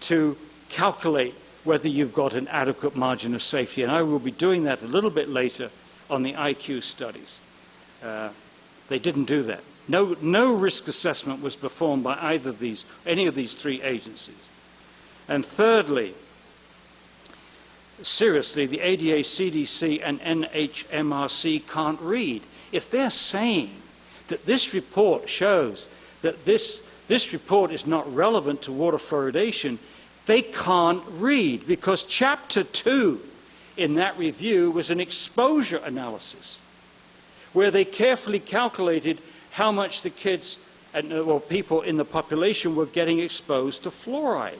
to calculate whether you've got an adequate margin of safety. And I will be doing that a little bit later on the IQ studies. They didn't do that. No risk assessment was performed by any of these three agencies. And thirdly, seriously, the ADA, CDC, and NHMRC can't read. If they're saying that this report shows that this report is not relevant to water fluoridation, they can't read, because chapter 2 in that review was an exposure analysis where they carefully calculated how much the kids or people in the population were getting exposed to fluoride.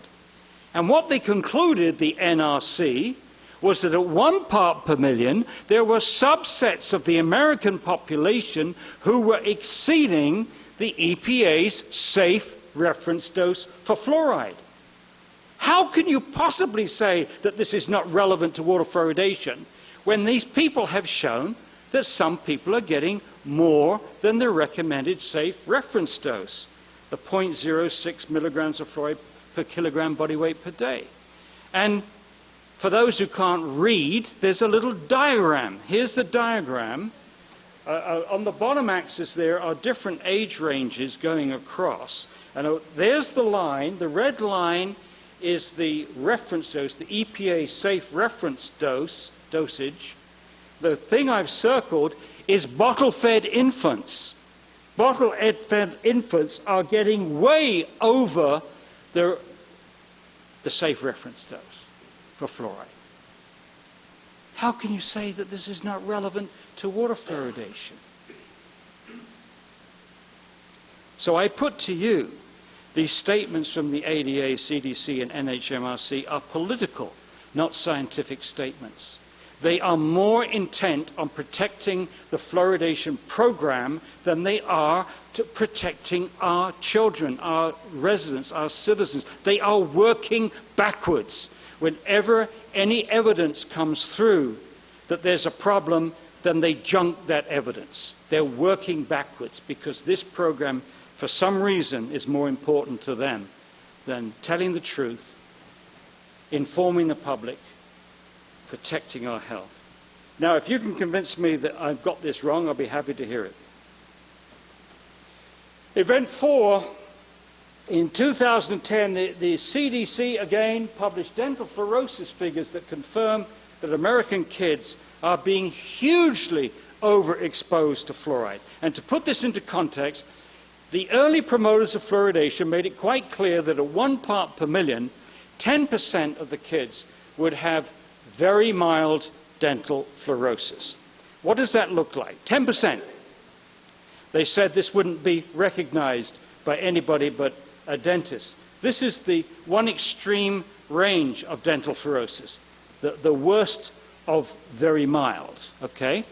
And what they concluded, the NRC, was that at 1 part per million, there were subsets of the American population who were exceeding the EPA's safe reference dose for fluoride. How can you possibly say that this is not relevant to water fluoridation when these people have shown that some people are getting more than the recommended safe reference dose, the 0.06 milligrams of fluoride per kilogram body weight per day? And for those who can't read, there's a little diagram. Here's the diagram. On the bottom axis there are different age ranges going across. And there's the line. The red line is the reference dose, the EPA safe reference dosage. The thing I've circled is bottle-fed infants. Bottle-fed infants are getting way over the safe reference dose for fluoride. How can you say that this is not relevant to water fluoridation? So I put to you, these statements from the ADA, CDC, and NHMRC are political, not scientific statements. They are more intent on protecting the fluoridation program than they are to protecting our children, our residents, our citizens. They are working backwards. Whenever any evidence comes through that there's a problem, then they junk that evidence. They're working backwards because this program, for some reason, is more important to them than telling the truth, informing the public, protecting our health. Now, if you can convince me that I've got this wrong, I'll be happy to hear it. Event 4, in 2010, the CDC again published dental fluorosis figures that confirm that American kids are being hugely overexposed to fluoride. And to put this into context, the early promoters of fluoridation made it quite clear that at 1 part per million, 10% of the kids would have very mild dental fluorosis. What does that look like? 10%. They said this wouldn't be recognized by anybody but a dentist. This is the one extreme range of dental fluorosis, the worst of very mild, okay?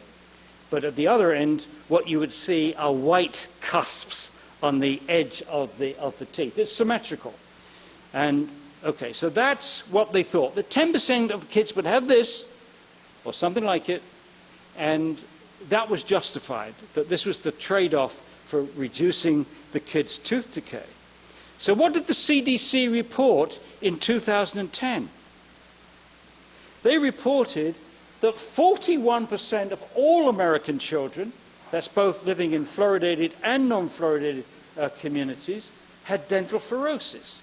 But at the other end, what you would see are white cusps on the edge of the teeth. It's symmetrical. And, okay, so that's what they thought. That 10% of kids would have this, or something like it, and that was justified, that this was the trade-off for reducing the kids' tooth decay. So what did the CDC report in 2010? They reported that 41% of all American children, that's both living in fluoridated and non-fluoridated communities, had dental fluorosis.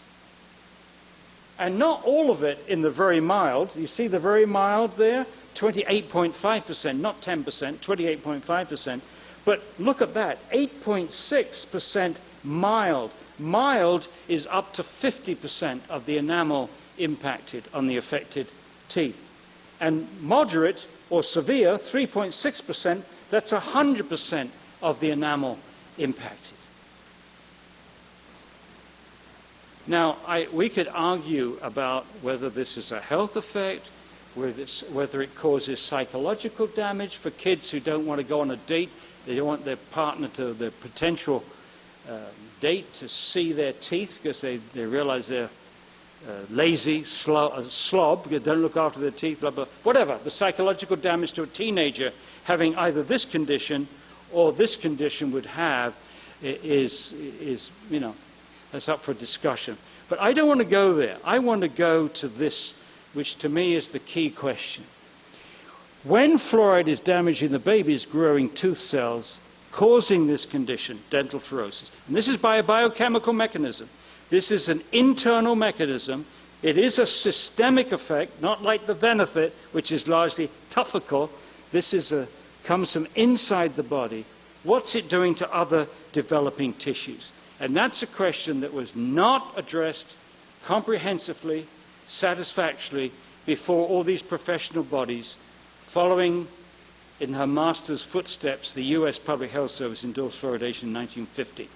And not all of it in the very mild. You see the very mild there? 28.5%, not 10%, 28.5%. But look at that, 8.6% mild. Mild is up to 50% of the enamel impacted on the affected teeth. And moderate or severe, 3.6%, that's 100% of the enamel impacted. Now, we could argue about whether this is a health effect, whether it causes psychological damage for kids who don't want to go on a date. They don't want their partner, their potential date, to see their teeth because they realize they're lazy, slob, because they don't look after their teeth, blah, blah. Whatever, the psychological damage to a teenager having either this condition or this condition would have is you know, that's up for discussion. But I don't want to go there. I want to go to this, which to me is the key question. When fluoride is damaging the baby's growing tooth cells, causing this condition, dental fluorosis, and this is by a biochemical mechanism. This is an internal mechanism. It is a systemic effect, not like the benefit, which is largely topical. This comes from inside the body. What's it doing to other developing tissues? And that's a question that was not addressed comprehensively, satisfactorily, before all these professional bodies, following in her master's footsteps, the US Public Health Service endorsed fluoridation in 1950.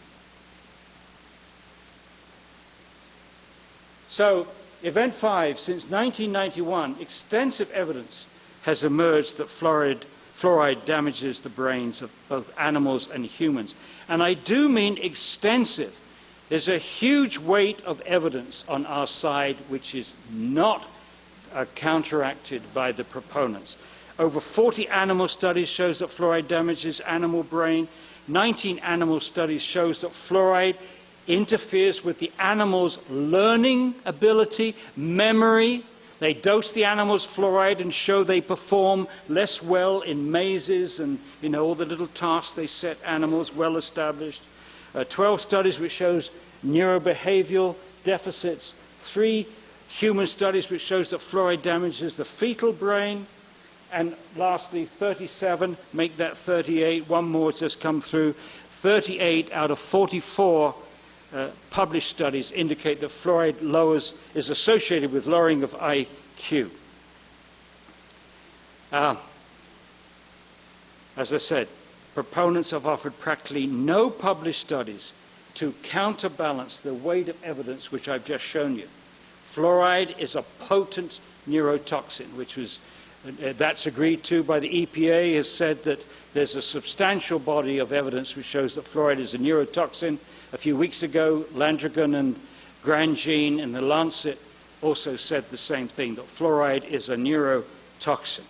So, event 5, since 1991, extensive evidence has emerged that fluoride damages the brains of both animals and humans. And I do mean extensive. There's a huge weight of evidence on our side which is not counteracted by the proponents. Over 40 animal studies shows that fluoride damages animal brain. 19 animal studies shows that fluoride interferes with the animal's learning ability, memory. They dose the animals fluoride and show they perform less well in mazes and, you know, all the little tasks they set animals, well established. 12 studies which shows neurobehavioral deficits. 3 human studies which shows that fluoride damages the fetal brain. And lastly, 37, make that 38, one more just come through. 38 out of 44 published studies indicate that fluoride is associated with lowering of IQ. As I said, proponents have offered practically no published studies to counterbalance the weight of evidence which I've just shown you. Fluoride is a potent neurotoxin, which was that's agreed to by the EPA, has said that there's a substantial body of evidence which shows that fluoride is a neurotoxin. A few weeks ago, Landrigan and Grandjean in the Lancet also said the same thing, that fluoride is a neurotoxin.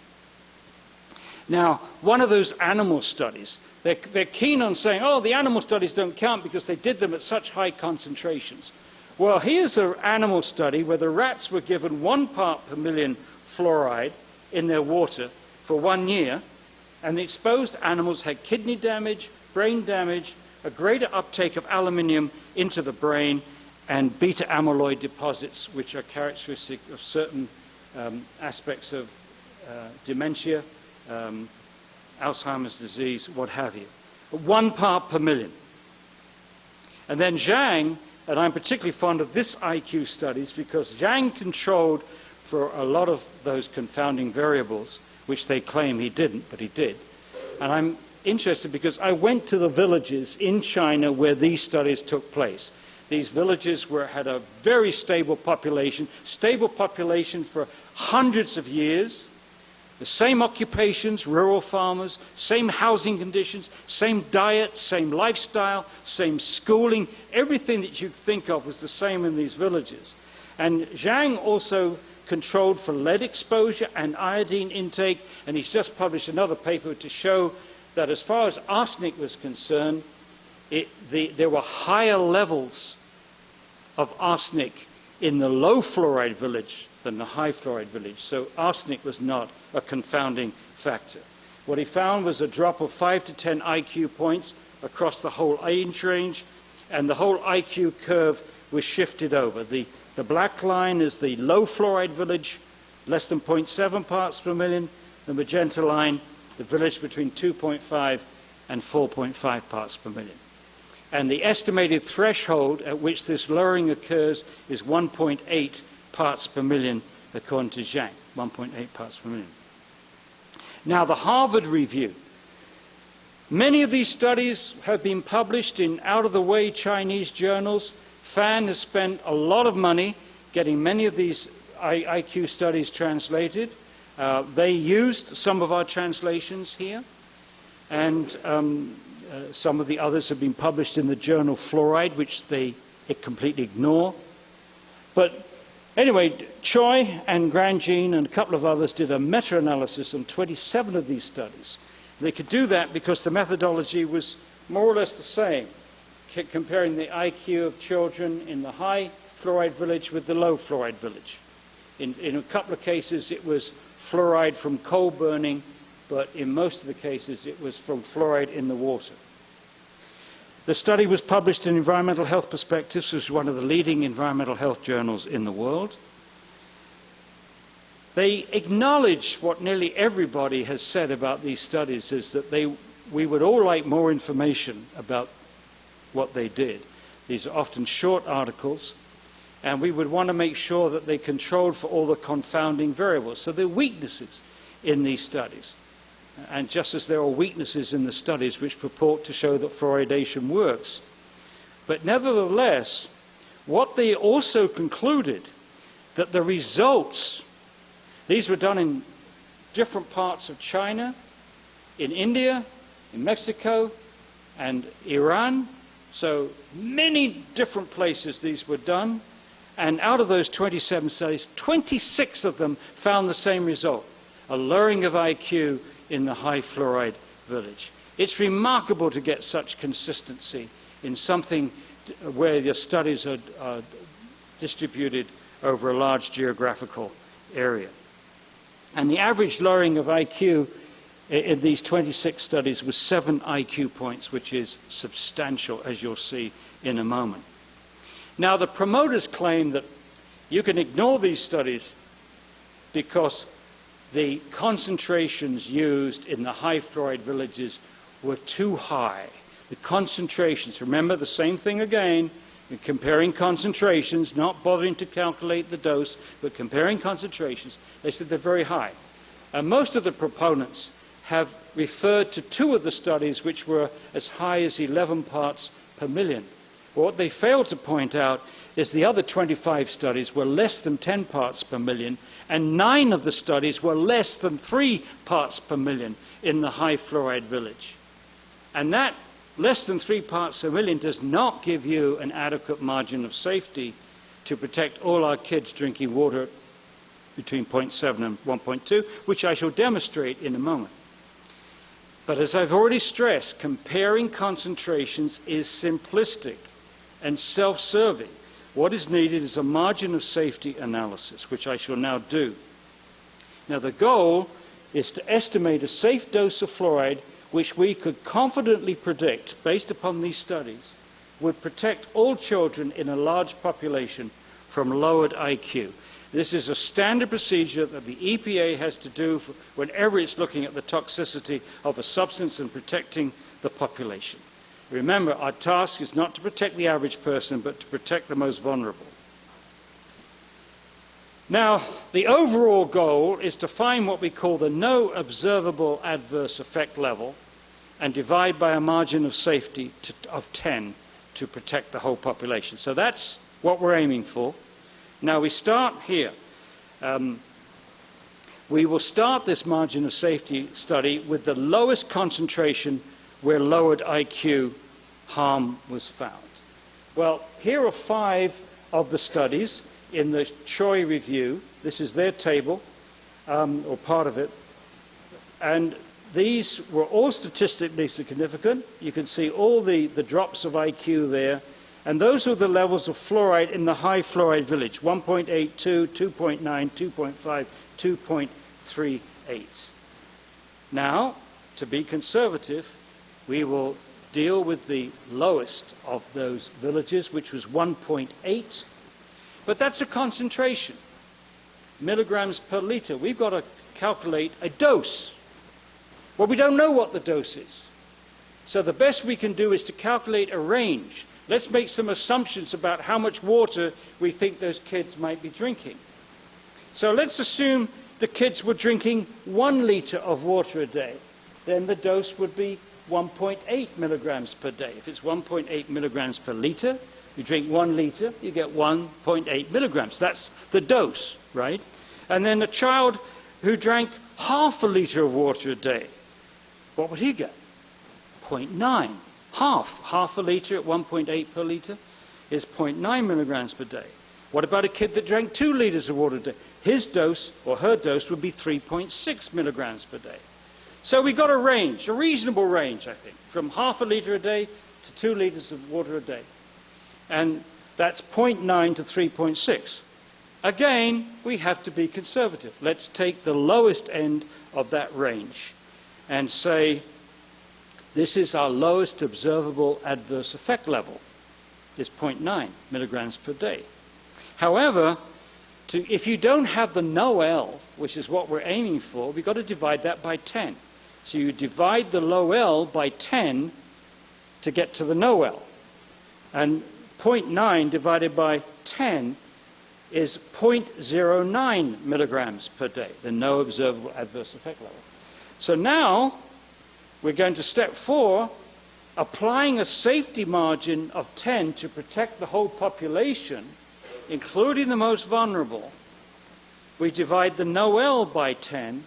Now, one of those animal studies, they're keen on saying, oh, the animal studies don't count because they did them at such high concentrations. Well, here's an animal study where the rats were given 1 part per million fluoride in their water for 1 year, and the exposed animals had kidney damage, brain damage, a greater uptake of aluminium into the brain, and beta amyloid deposits, which are characteristic of certain aspects of dementia, Alzheimer's disease, what have you. 1 part per million. And then Zhang, and I'm particularly fond of this IQ studies because Zhang controlled for a lot of those confounding variables, which they claim he didn't, but he did. And I'm interested because I went to the villages in China where these studies took place. These villages had a very stable population for hundreds of years, The same occupations, rural farmers, same housing conditions, same diet, same lifestyle, same schooling, everything that you think of was the same in these villages. And Zhang also controlled for lead exposure and iodine intake, and he's just published another paper to show that as far as arsenic was concerned, there were higher levels of arsenic in the low fluoride village than the high fluoride village. So arsenic was not a confounding factor. What he found was a drop of 5 to 10 IQ points across the whole age range, and the whole IQ curve was shifted over. The black line is the low fluoride village, less than 0.7 parts per million. The magenta line, the village between 2.5 and 4.5 parts per million. And the estimated threshold at which this lowering occurs is 1.8 parts per million, according to Zhang, 1.8 parts per million. Now, the Harvard review. Many of these studies have been published in out-of-the-way Chinese journals. Fan has spent a lot of money getting many of these IQ studies translated. They used some of our translations here, and some of the others have been published in the journal Fluoride, which they completely ignore. But anyway, Choi and Grandjean and a couple of others did a meta-analysis on 27 of these studies. They could do that because the methodology was more or less the same, comparing the IQ of children in the high fluoride village with the low fluoride village. In a couple of cases, it was fluoride from coal burning, but in most of the cases, it was from fluoride in the water. The study was published in Environmental Health Perspectives, which is one of the leading environmental health journals in the world. They acknowledge what nearly everybody has said about these studies, is that we would all like more information about what they did. These are often short articles, and we would want to make sure that they controlled for all the confounding variables. So there are weaknesses in these studies. And just as there are weaknesses in the studies which purport to show that fluoridation works. But nevertheless, what they also concluded, that the results, these were done in different parts of China, in India, in Mexico, and Iran. So many different places these were done. And out of those 27 studies, 26 of them found the same result, a lowering of IQ in the high fluoride village. It's remarkable to get such consistency in something where your studies are distributed over a large geographical area. And the average lowering of IQ in these 26 studies was 7 IQ points, which is substantial, as you'll see in a moment. Now, the promoters claim that you can ignore these studies because the concentrations used in the high fluoride villages were too high. The concentrations, remember the same thing again, you're comparing concentrations, not bothering to calculate the dose, but comparing concentrations, they said they're very high. And most of the proponents have referred to 2 of the studies which were as high as 11 parts per million. What they failed to point out is the other 25 studies were less than 10 parts per million, and 9 of the studies were less than 3 parts per million in the high fluoride village. And that less than 3 parts per million does not give you an adequate margin of safety to protect all our kids drinking water between 0.7 and 1.2, which I shall demonstrate in a moment. But as I've already stressed, comparing concentrations is simplistic and self-serving. What is needed is a margin of safety analysis, which I shall now do. Now, the goal is to estimate a safe dose of fluoride which we could confidently predict, based upon these studies, would protect all children in a large population from lowered IQ. This is a standard procedure that the EPA has to do whenever it's looking at the toxicity of a substance and protecting the population. Remember, our task is not to protect the average person, but to protect the most vulnerable. Now, the overall goal is to find what we call the no observable adverse effect level and divide by a margin of safety of 10 to protect the whole population. So that's what we're aiming for. Now, we start here. we will start this margin of safety study with the lowest concentration where lowered IQ harm was found. Well, here are 5 of the studies in the Choi review. This is their table, or part of it. And these were all statistically significant. You can see all the drops of IQ there. And those are the levels of fluoride in the high fluoride village, 1.82, 2.9, 2.5, 2.38. Now, to be conservative, we will deal with the lowest of those villages, which was 1.8. But that's a concentration, milligrams per liter. We've got to calculate a dose. Well, we don't know what the dose is. So the best we can do is to calculate a range. Let's make some assumptions about how much water we think those kids might be drinking. So let's assume the kids were drinking 1 liter of water a day. Then the dose would be 1.8 milligrams per day. If it's 1.8 milligrams per liter, you drink 1 liter, you get 1.8 milligrams. That's the dose, right? And then a child who drank half a liter of water a day, what would he get? 0.9. Half a liter at 1.8 per liter is 0.9 milligrams per day. What about a kid that drank 2 liters of water a day? His dose, or her dose, would be 3.6 milligrams per day. So we got a range, a reasonable range, I think, from half a liter a day to 2 liters of water a day. And that's 0.9 to 3.6. Again, we have to be conservative. Let's take the lowest end of that range and say this is our lowest observable adverse effect level, is 0.9 milligrams per day. However, if you don't have the NOEL, which is what we're aiming for, we've got to divide that by 10. So you divide the low L by 10 to get to the NOEL. And 0.9 divided by 10 is 0.09 milligrams per day, the no observable adverse effect level. So now we're going to step 4, applying a safety margin of 10 to protect the whole population, including the most vulnerable. We divide the NOEL by 10,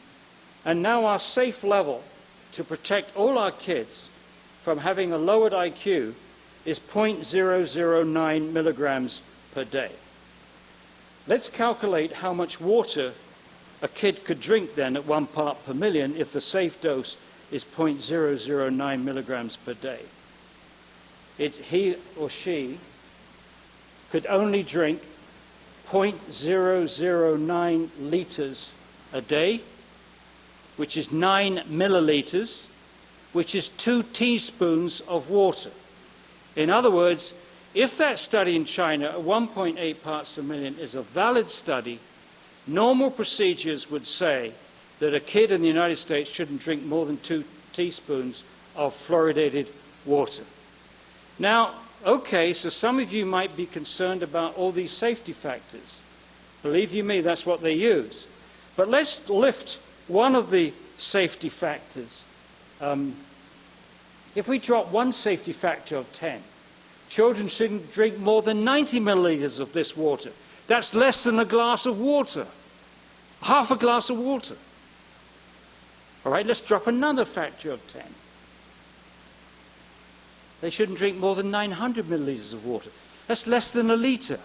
and now our safe level to protect all our kids from having a lowered IQ is 0.009 milligrams per day. Let's calculate how much water a kid could drink then at 1 part per million if the safe dose is 0.009 milligrams per day. He or she could only drink 0.009 liters a day, which is 9 milliliters, which is 2 teaspoons of water. In other words, if that study in China at 1.8 parts per million is a valid study, normal procedures would say that a kid in the United States shouldn't drink more than 2 teaspoons of fluoridated water. Now, okay, so some of you might be concerned about all these safety factors. Believe you me, that's what they use. But let's lift one of the safety factors. If we drop one safety factor of 10, children shouldn't drink more than 90 milliliters of this water. That's less than a glass of water, half a glass of water. All right, let's drop another factor of 10. They shouldn't drink more than 900 milliliters of water. That's less than a liter.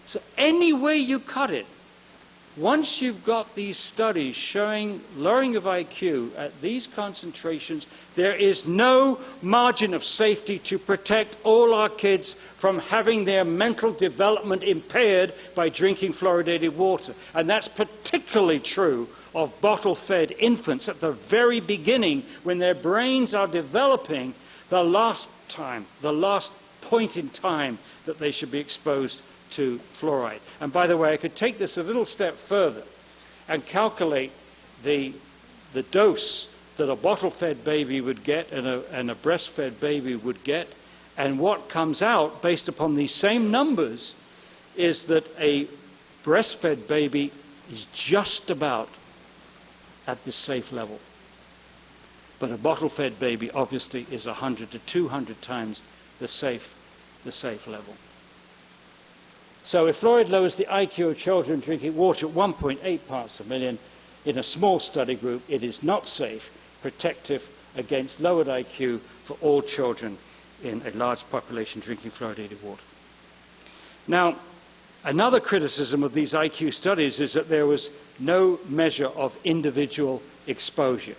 So any way you cut it, once you've got these studies showing lowering of IQ at these concentrations, there is no margin of safety to protect all our kids from having their mental development impaired by drinking fluoridated water. And that's particularly true of bottle-fed infants at the very beginning when their brains are developing, the last point in time that they should be exposed to fluoride. And by the way, I could take this a little step further and calculate the dose that a bottle-fed baby would get and a breastfed baby would get, and what comes out based upon these same numbers is that a breastfed baby is just about at this safe level. But a bottle-fed baby obviously is 100 to 200 times the safe level. So if fluoride lowers the IQ of children drinking water at 1.8 parts per million, in a small study group, it is not safe, protective against lowered IQ for all children in a large population drinking fluoridated water. Now, another criticism of these IQ studies is that there was no measure of individual exposure.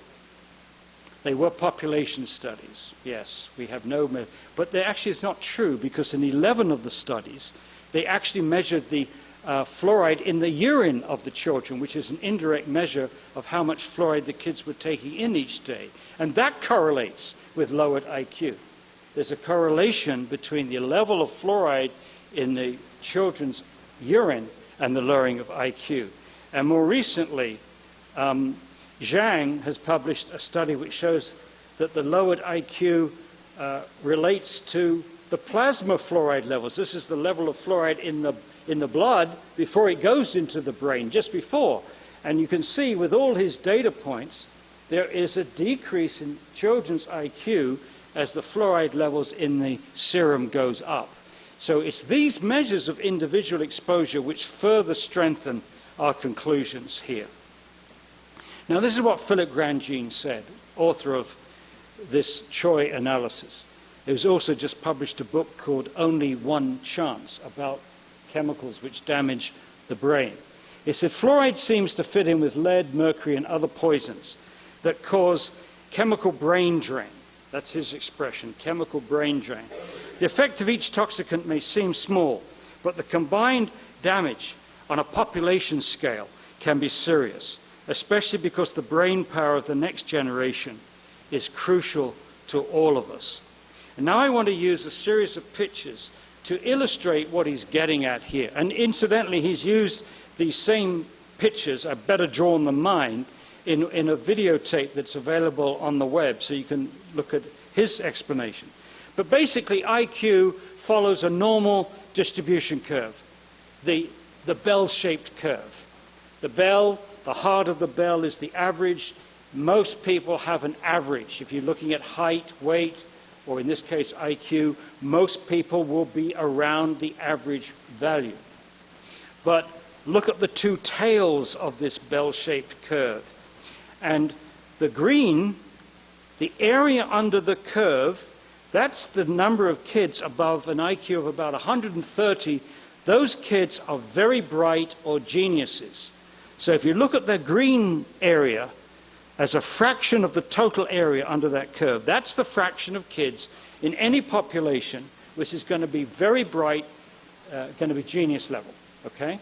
They were population studies, yes, we have no measure, but actually it's not true, because in 11 of the studies, they actually measured the fluoride in the urine of the children, which is an indirect measure of how much fluoride the kids were taking in each day. And that correlates with lowered IQ. There's a correlation between the level of fluoride in the children's urine and the lowering of IQ. And more recently, Zhang has published a study which shows that the lowered IQ relates to the plasma fluoride levels. This is the level of fluoride in the blood before it goes into the brain, just before. And you can see with all his data points, there is a decrease in children's IQ as the fluoride levels in the serum goes up. So it's these measures of individual exposure which further strengthen our conclusions here. Now, this is what Philip Grandjean said, author of this Choi analysis. He was also just published a book called Only One Chance about chemicals which damage the brain. He said, fluoride seems to fit in with lead, mercury, and other poisons that cause chemical brain drain. That's his expression, chemical brain drain. The effect of each toxicant may seem small, but the combined damage on a population scale can be serious, especially because the brain power of the next generation is crucial to all of us. And now I want to use a series of pictures to illustrate what he's getting at here. And incidentally, he's used these same pictures, are better drawn than mine, in a videotape that's available on the web, so you can look at his explanation. But basically, IQ follows a normal distribution curve, the bell-shaped curve. The heart of the bell is the average. Most people have an average. If you're looking at height, weight, or in this case IQ, most people will be around the average value. But look at the two tails of this bell-shaped curve. And the green, the area under the curve, that's the number of kids above an IQ of about 130. Those kids are very bright or geniuses. So if you look at the green area as a fraction of the total area under that curve, that's the fraction of kids in any population which is going to be very bright, going to be genius level, okay?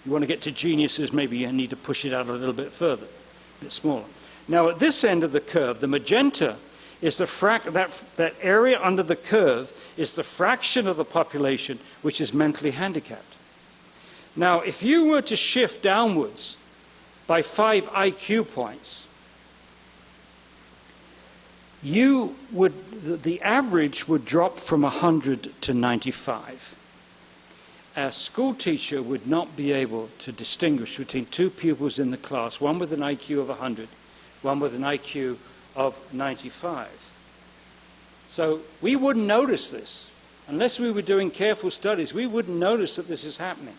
You want to get to geniuses, maybe you need to push it out a little bit further, a bit smaller. Now at this end of the curve, the magenta is that area under the curve is the fraction of the population which is mentally handicapped. Now, if you were to shift downwards by 5 IQ points, the average would drop from 100 to 95. A school teacher would not be able to distinguish between two pupils in the class, one with an IQ of 100, one with an IQ of 95. So we wouldn't notice this. Unless we were doing careful studies, we wouldn't notice that this is happening.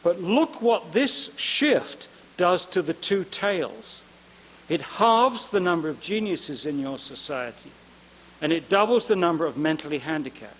But look what this shift does to the two tails. It halves the number of geniuses in your society, and it doubles the number of mentally handicapped.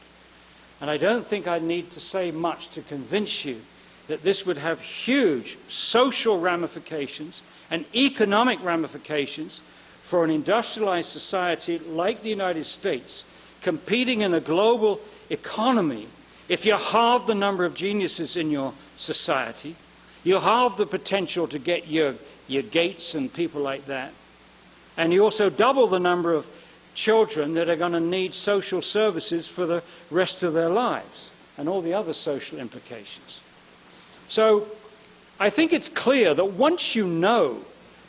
And I don't think I need to say much to convince you that this would have huge social ramifications and economic ramifications for an industrialized society like the United States, competing in a global economy. If you halve the number of geniuses in your society, you halve the potential to get your Gates and people like that. And you also double the number of children that are going to need social services for the rest of their lives and all the other social implications. So I think it's clear that once you know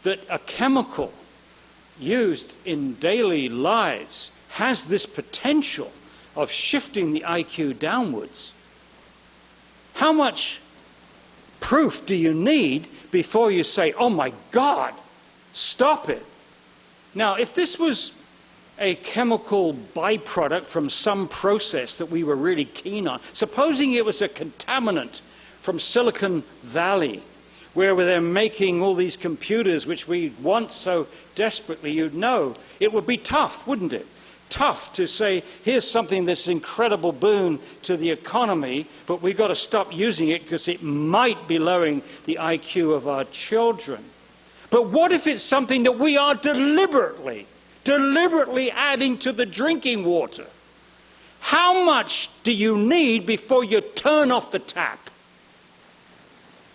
that a chemical used in daily lives has this potential of shifting the IQ downwards, how much proof do you need before you say, oh my God, stop it? Now, if this was a chemical byproduct from some process that we were really keen on, supposing it was a contaminant from Silicon Valley, where they're making all these computers which we want so desperately, you'd know it would be tough, wouldn't it? Tough to say, here's something that's an incredible boon to the economy, but we've got to stop using it because it might be lowering the IQ of our children. But what if it's something that we are deliberately adding to the drinking water? How much do you need before you turn off the tap?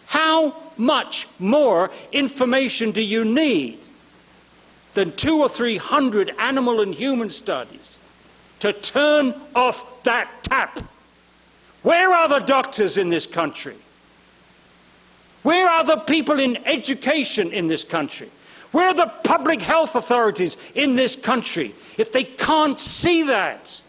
How much more information do you need than 200 or 300 animal and human studies to turn off that tap? Where are the doctors in this country? Where are the people in education in this country? Where are the public health authorities in this country if they can't see that?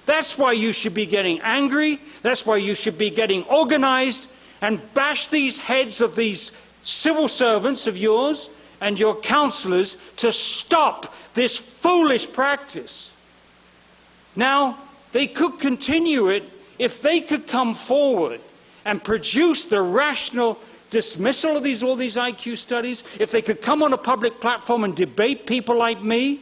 That's why you should be getting angry. That's why you should be getting organized and bash these heads of these civil servants of yours and your counselors to stop this foolish practice. Now, they could continue it if they could come forward and produce the rational dismissal of all these IQ studies, if they could come on a public platform and debate people like me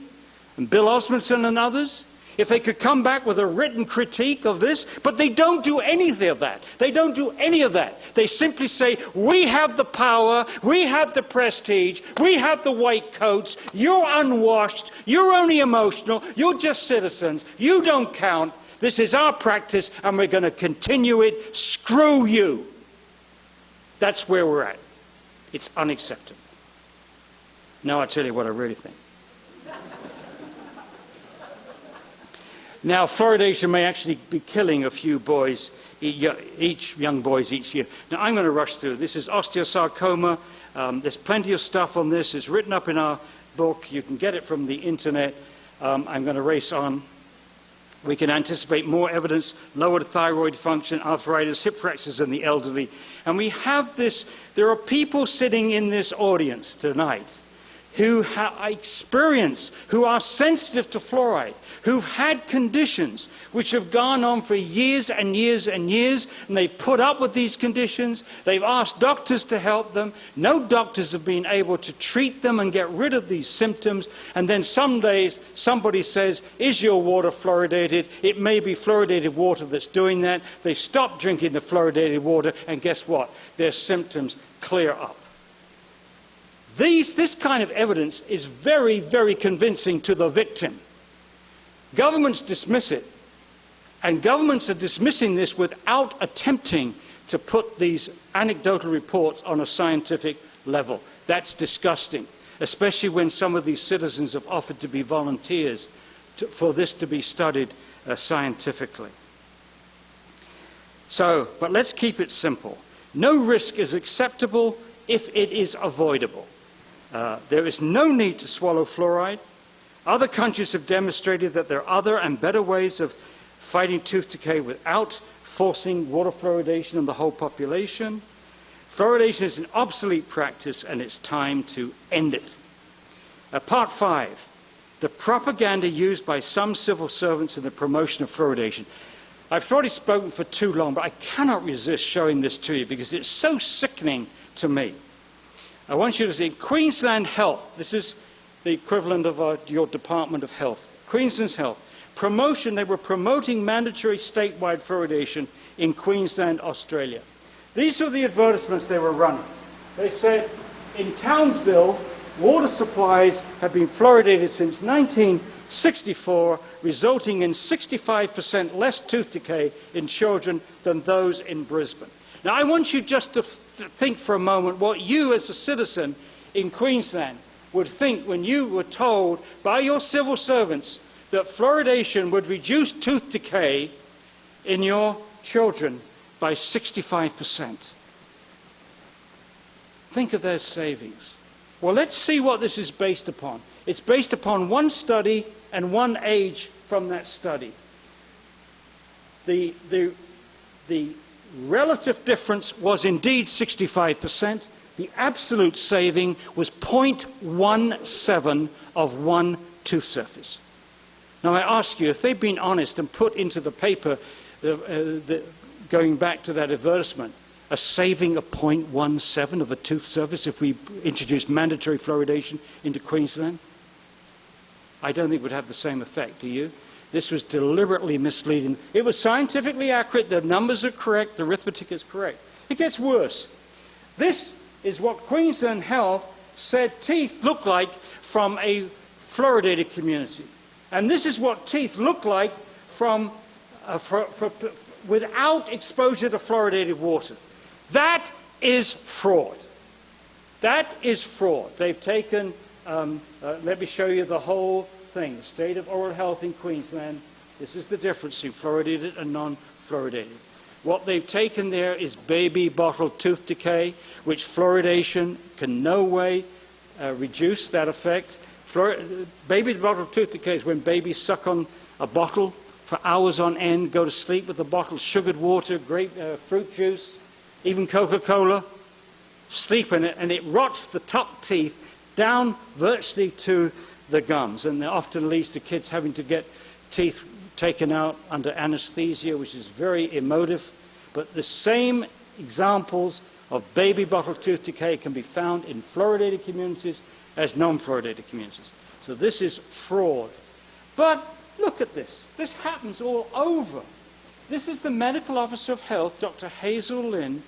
and Bill Osmondson and others, if they could come back with a written critique of this, but they don't do anything of that. They don't do any of that. They simply say, we have the power, we have the prestige, we have the white coats, you're unwashed, you're only emotional, you're just citizens, you don't count, this is our practice and we're going to continue it, screw you. That's where we're at. It's unacceptable. Now I'll tell you what I really think. Now, fluoridation may actually be killing a few boys, young boys each year. Now, I'm going to rush through. This is osteosarcoma. There's plenty of stuff on this. It's written up in our book. You can get it from the internet. I'm going to race on. We can anticipate more evidence, lowered thyroid function, arthritis, hip fractures in the elderly. And we have this, there are people sitting in this audience tonight who have experience, who are sensitive to fluoride, who've had conditions which have gone on for years and years and years, and they've put up with these conditions. They've asked doctors to help them. No doctors have been able to treat them and get rid of these symptoms. And then some days somebody says, is your water fluoridated? It may be fluoridated water that's doing that. They stop drinking the fluoridated water, and guess what? Their symptoms clear up. This kind of evidence is very, very convincing to the victim. Governments dismiss it, and governments are dismissing this without attempting to put these anecdotal reports on a scientific level. That's disgusting, especially when some of these citizens have offered to be volunteers for this to be studied scientifically. But let's keep it simple. No risk is acceptable if it is avoidable. There is no need to swallow fluoride. Other countries have demonstrated that there are other and better ways of fighting tooth decay without forcing water fluoridation on the whole population. Fluoridation is an obsolete practice, and it's time to end it. Part 5, the propaganda used by some civil servants in the promotion of fluoridation. I've already spoken for too long, but I cannot resist showing this to you because it's so sickening to me. I want you to see Queensland Health. This is the equivalent of your Department of Health. Queensland's Health. Promotion, they were promoting mandatory statewide fluoridation in Queensland, Australia. These are the advertisements they were running. They said, in Townsville, water supplies have been fluoridated since 1964, resulting in 65% less tooth decay in children than those in Brisbane. Now, I want you just to think for a moment what you as a citizen in Queensland would think when you were told by your civil servants that fluoridation would reduce tooth decay in your children by 65%. Think of those savings. Well, let's see what this is based upon. It's based upon one study and one age from that study. The relative difference was indeed 65%. The absolute saving was 0.17 of one tooth surface. Now I ask you, if they've been honest and put into the paper, going back to that advertisement, a saving of 0.17 of a tooth surface if we introduced mandatory fluoridation into Queensland? I don't think it would have the same effect, do you? This was deliberately misleading. It was scientifically accurate, the numbers are correct, the arithmetic is correct. It gets worse. This is what Queensland Health said teeth look like from a fluoridated community. And this is what teeth look like from, without exposure to fluoridated water. That is fraud. That is fraud. They've taken, let me show you the whole thing. The state of oral health in Queensland. This is the difference between fluoridated and non-fluoridated. What they've taken there is baby bottle tooth decay, which fluoridation can no way reduce that effect. Baby bottle tooth decay is when babies suck on a bottle for hours on end, go to sleep with the bottle, sugared water, grape, fruit juice, even Coca-Cola, sleep in it, and it rots the top teeth down virtually to the gums, and it often leads to kids having to get teeth taken out under anesthesia, which is very emotive. But the same examples of baby bottle tooth decay can be found in fluoridated communities as non-fluoridated communities. So this is fraud. But look at this. This happens all over. This is the medical officer of health, Dr. Hazel Lynn,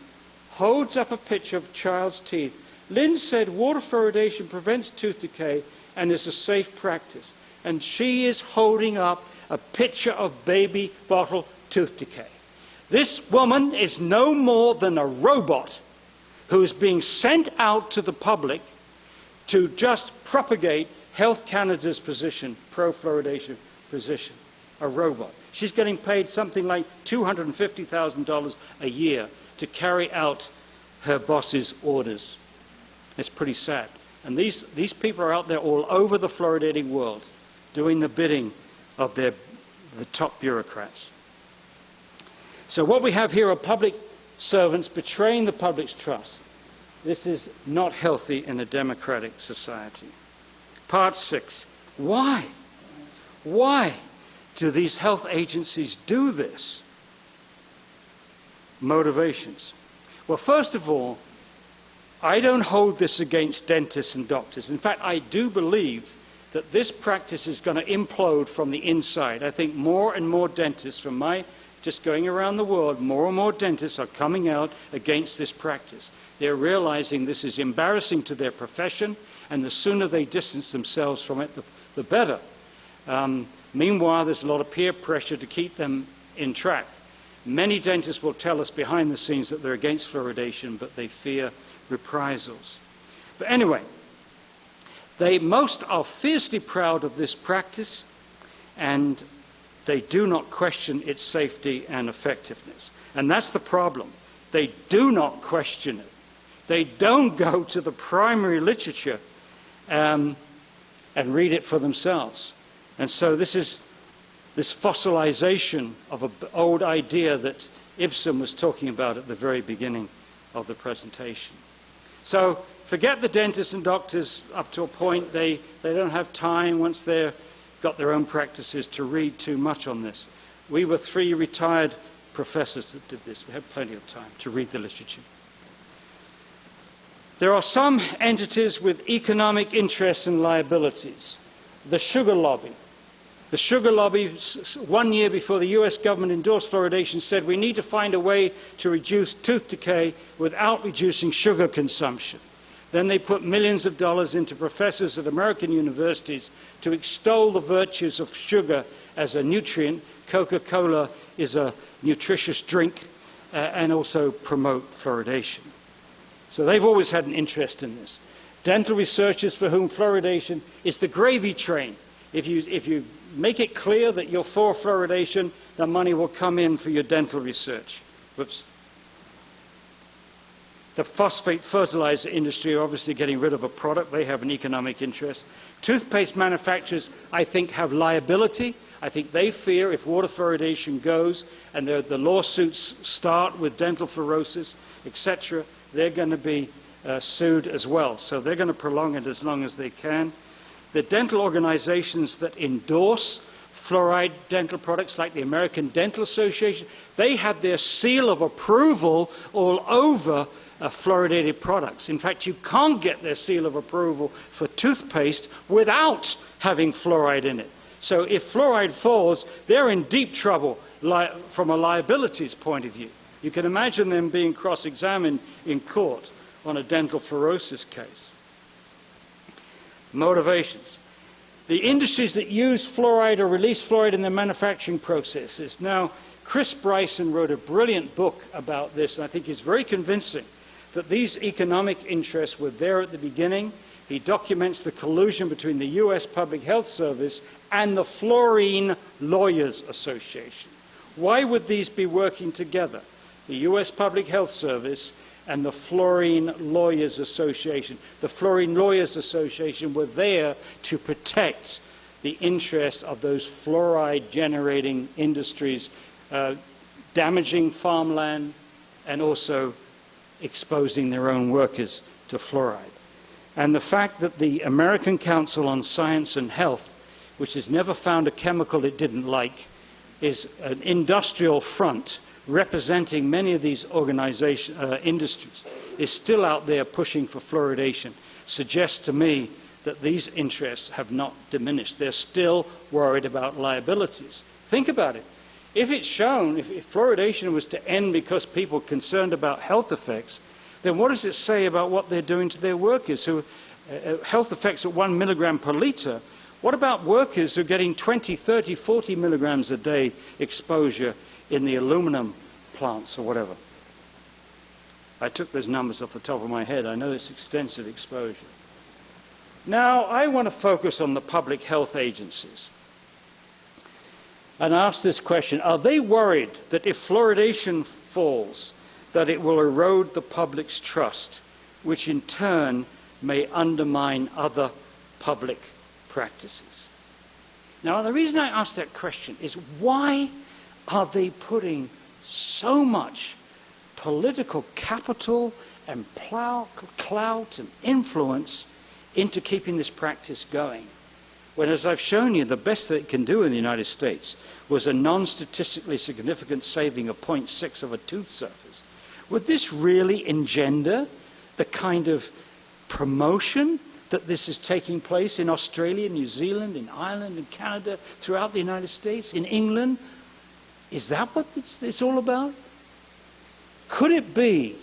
holds up a picture of a child's teeth. Lynn said water fluoridation prevents tooth decay and is a safe practice. And she is holding up a picture of baby bottle tooth decay. This woman is no more than a robot who is being sent out to the public to just propagate Health Canada's position, pro-fluoridation position. A robot. She's getting paid something like $250,000 a year to carry out her boss's orders. It's pretty sad. And these people are out there all over the fluoridating world doing the bidding of the top bureaucrats. So what we have here are public servants betraying the public's trust. This is not healthy in a democratic society. Part 6. Why? Why do these health agencies do this? Motivations. Well, first of all, I don't hold this against dentists and doctors. In fact, I do believe that this practice is going to implode from the inside. I think more and more dentists, from my just going around the world, more and more dentists are coming out against this practice. They're realizing this is embarrassing to their profession, and the sooner they distance themselves from it, the better. Meanwhile, there's a lot of peer pressure to keep them in track. Many dentists will tell us behind the scenes that they're against fluoridation, but they fear reprisals. But anyway, most are fiercely proud of this practice, and they do not question its safety and effectiveness. And that's the problem. They do not question it. They don't go to the primary literature and read it for themselves. And so this is this fossilization of an old idea that Ibsen was talking about at the very beginning of the presentation. So forget the dentists and doctors up to a point. They don't have time once they've got their own practices to read too much on this. We were 3 retired professors that did this. We had plenty of time to read the literature. There are some entities with economic interests and liabilities. The sugar lobby. The sugar lobby, 1 year before the US government endorsed fluoridation, said we need to find a way to reduce tooth decay without reducing sugar consumption. Then they put millions of dollars into professors at American universities to extol the virtues of sugar as a nutrient. Coca-Cola is a nutritious drink, and also promote fluoridation. So they've always had an interest in this. Dental researchers for whom fluoridation is the gravy train. If you make it clear that you're for fluoridation, the money will come in for your dental research. Whoops. The phosphate fertilizer industry are obviously getting rid of a product. They have an economic interest. Toothpaste manufacturers, I think, have liability. I think they fear if water fluoridation goes and the lawsuits start with dental fluorosis, etc., they're going to be sued as well. So they're going to prolong it as long as they can. The dental organizations that endorse fluoride dental products like the American Dental Association, they have their seal of approval all over fluoridated products. In fact, you can't get their seal of approval for toothpaste without having fluoride in it. So if fluoride falls, they're in deep trouble from a liabilities point of view. You can imagine them being cross-examined in court on a dental fluorosis case. Motivations. The industries that use fluoride or release fluoride in their manufacturing processes. Now, Chris Bryson wrote a brilliant book about this, and I think it's very convincing that these economic interests were there at the beginning. He documents the collusion between the U.S. Public Health Service and the Fluorine Lawyers Association. Why would these be working together? The U.S. Public Health Service and the Fluorine Lawyers Association. The Fluorine Lawyers Association were there to protect the interests of those fluoride-generating industries, damaging farmland and also exposing their own workers to fluoride. And the fact that the American Council on Science and Health, which has never found a chemical it didn't like, is an industrial front representing many of these industries, is still out there pushing for fluoridation, suggests to me that these interests have not diminished. They're still worried about liabilities. Think about it. If it's shown, if fluoridation was to end because people are concerned about health effects, then what does it say about what they're doing to their workers who health effects at 1 milligram per liter? What about workers who are getting 20, 30, 40 milligrams a day exposure in the aluminum plants or whatever? I took those numbers off the top of my head. I know it's extensive exposure. Now, I want to focus on the public health agencies and ask this question. Are they worried that if fluoridation falls, that it will erode the public's trust, which in turn may undermine other public practices? Now, the reason I ask that question is, why are they putting so much political capital and clout and influence into keeping this practice going? When, as I've shown you, the best that it can do in the United States was a non-statistically significant saving of 0.6 of a tooth surface. Would this really engender the kind of promotion that this is taking place in Australia, New Zealand, in Ireland, in Canada, throughout the United States, in England? Is that what it's all about? Could it be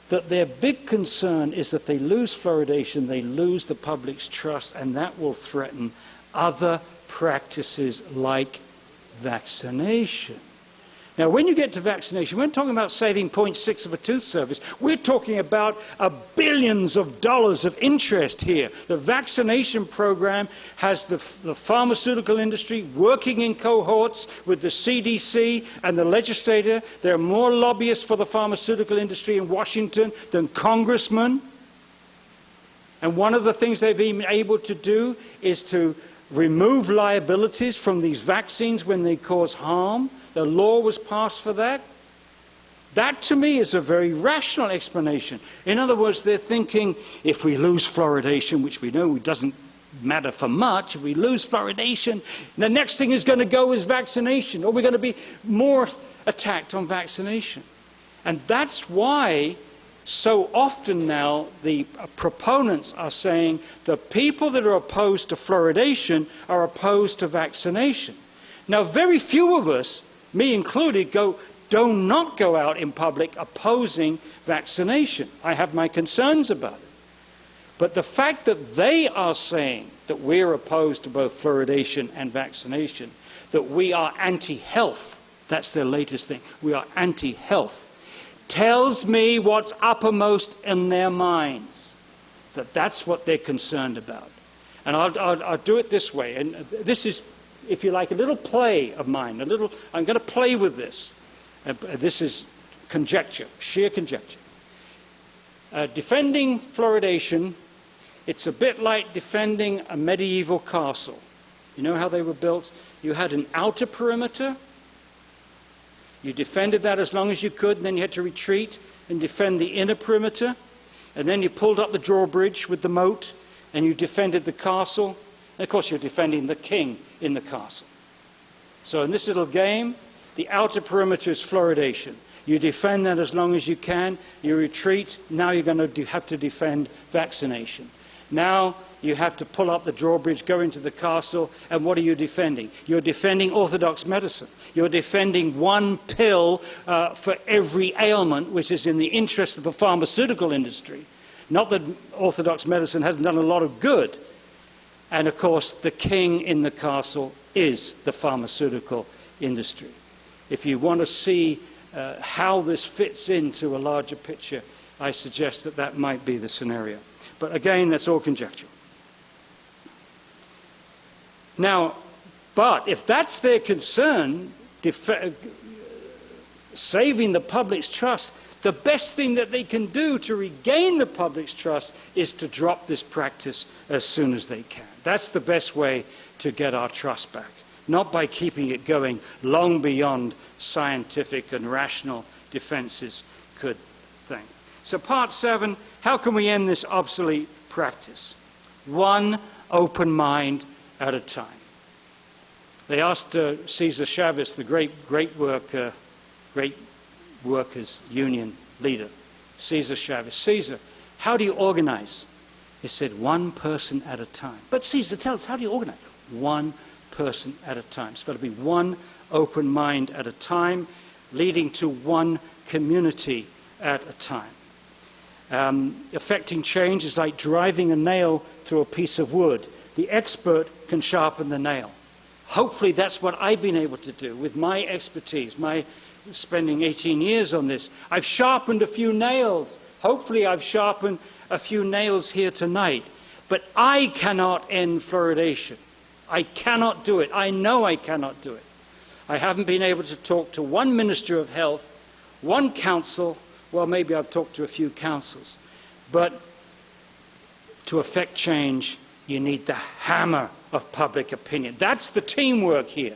that their big concern is that they lose fluoridation, they lose the public's trust, and that will threaten other practices like vaccination? Now, when you get to vaccination, we're not talking about saving 0.6 of a tooth surface. We're talking about billions of dollars of interest here. The vaccination program has the pharmaceutical industry working in cohorts with the CDC and the legislature. There are more lobbyists for the pharmaceutical industry in Washington than congressmen. And one of the things they've been able to do is to remove liabilities from these vaccines when they cause harm. The law was passed for that. That, to me, is a very rational explanation. In other words, they're thinking, if we lose fluoridation, which we know doesn't matter for much, if we lose fluoridation, the next thing is going to go is vaccination, or we're going to be more attacked on vaccination. And that's why so often now the proponents are saying the people that are opposed to fluoridation are opposed to vaccination. Now, very few of us, me included, do not go out in public opposing vaccination. I have my concerns about it. But the fact that they are saying that we're opposed to both fluoridation and vaccination, that we are anti-health, that's their latest thing, we are anti-health, tells me what's uppermost in their minds, that that's what they're concerned about. And I'll do it this way, and this is, if you like, a little play of mine, I'm going to play with this. This is conjecture, sheer conjecture. Defending fluoridation, it's a bit like defending a medieval castle. You know how they were built? You had an outer perimeter. You defended that as long as you could, and then you had to retreat and defend the inner perimeter. And then you pulled up the drawbridge with the moat, and you defended the castle. And of course, you're defending the king in the castle. So in this little game, the outer perimeter is fluoridation. You defend that as long as you can. You retreat. Now you're going to have to defend vaccination. Now you have to pull up the drawbridge, go into the castle, and what are you defending? You're defending orthodox medicine. You're defending one pill for every ailment, which is in the interest of the pharmaceutical industry. Not that orthodox medicine hasn't done a lot of good. And of course, the king in the castle is the pharmaceutical industry. If you want to see how this fits into a larger picture, I suggest that that might be the scenario. But again, that's all conjecture. Now, but if that's their concern, saving the public's trust, the best thing that they can do to regain the public's trust is to drop this practice as soon as they can. That's the best way to get our trust back, not by keeping it going long beyond scientific and rational defenses could think. So part 7, how can we end this obsolete practice? One open mind at a time. They asked Cesar Chavez, the great workers' union leader, Cesar Chavez, Cesar, how do you organize? He said, one person at a time. But Cesar, tell us, how do you organize? One person at a time. It's got to be one open mind at a time, leading to one community at a time. Affecting change is like driving a nail through a piece of wood. The expert can sharpen the nail. Hopefully that's what I've been able to do with my expertise, my spending 18 years on this. I've sharpened a few nails. Hopefully I've sharpened a few nails here tonight. But I cannot end fluoridation. I cannot do it. I know I cannot do it. I haven't been able to talk to one Minister of Health, one council. Well, maybe I've talked to a few councils. But to affect change, you need the hammer of public opinion. That's the teamwork here.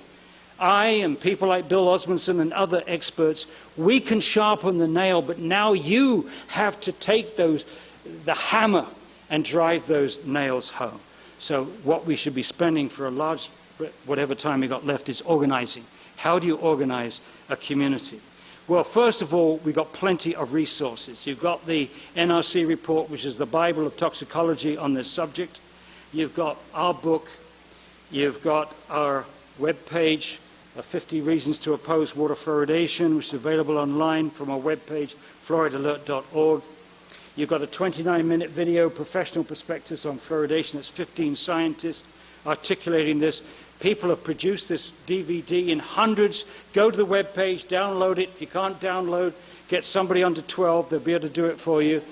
I and people like Bill Osmondson and other experts, we can sharpen the nail, but now you have to take the hammer and drive those nails home. So what we should be spending for a large, whatever time we got left, is organizing. How do you organize a community? Well, first of all, we've got plenty of resources. You've got the NRC report, which is the Bible of toxicology on this subject. You've got our book. You've got our webpage, 50 Reasons to Oppose Water Fluoridation, which is available online from our webpage, fluoridealert.org. You've got a 29-minute video, Professional Perspectives on Fluoridation. That's 15 scientists articulating this. People have produced this DVD in hundreds. Go to the webpage, download it. If you can't download, get somebody under 12. They'll be able to do it for you.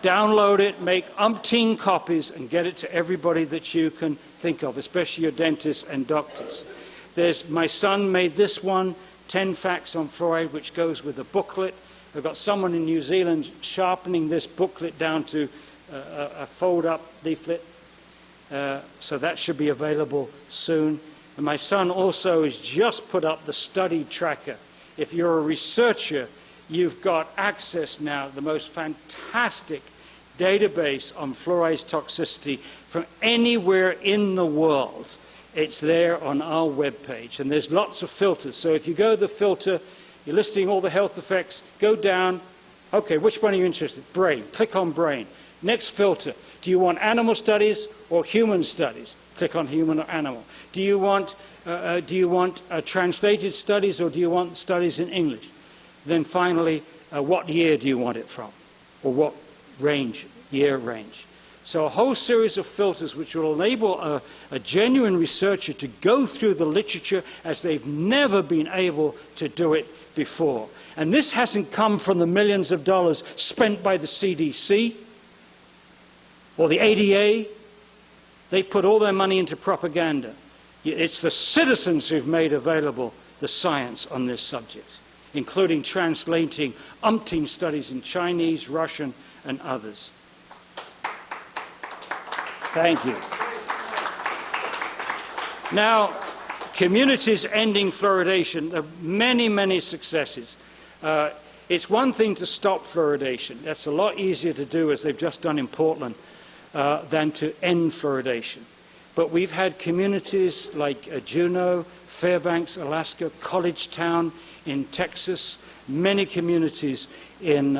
Download it, make umpteen copies, and get it to everybody that you can think of, especially your dentists and doctors. My son made this one, 10 Facts on Fluoride, which goes with a booklet. I've got someone in New Zealand sharpening this booklet down to a fold-up leaflet. So that should be available soon. And my son also has just put up the study tracker. If you're a researcher, you've got access now to the most fantastic database on fluoride's toxicity from anywhere in the world. It's there on our webpage, and there's lots of filters. So if you go to the filter, you're listing all the health effects, go down. Okay, which one are you interested in? Brain. Click on brain. Next filter. Do you want animal studies or human studies? Click on human or animal. Do you want translated studies, or do you want studies in English? Then finally, what year do you want it from? Or what range, year range? So a whole series of filters which will enable a genuine researcher to go through the literature as they've never been able to do it before. And this hasn't come from the millions of dollars spent by the CDC or the ADA. They put all their money into propaganda. It's the citizens who've made available the science on this subject, including translating umpteen studies in Chinese, Russian, and others. Thank you. Now, communities ending fluoridation, there are many, many successes. It's one thing to stop fluoridation. That's a lot easier to do, as they've just done in Portland, than to end fluoridation. But we've had communities like Juneau, Fairbanks, Alaska, Collegetown in Texas, many communities in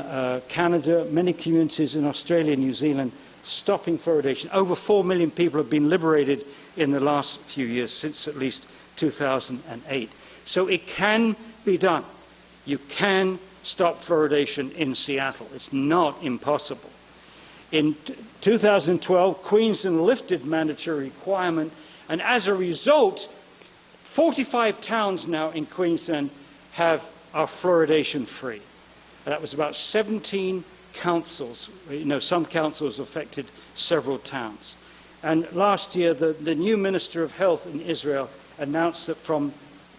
Canada, many communities in Australia and New Zealand stopping fluoridation. Over 4 million people have been liberated in the last few years, since at least 2008. So it can be done. You can stop fluoridation in Seattle. It's not impossible. In 2012, Queensland lifted mandatory requirement, and as a result, 45 towns now in Queensland are fluoridation free. That was about 17 councils. You know, some councils affected several towns. And last year, the new Minister of Health in Israel announced that from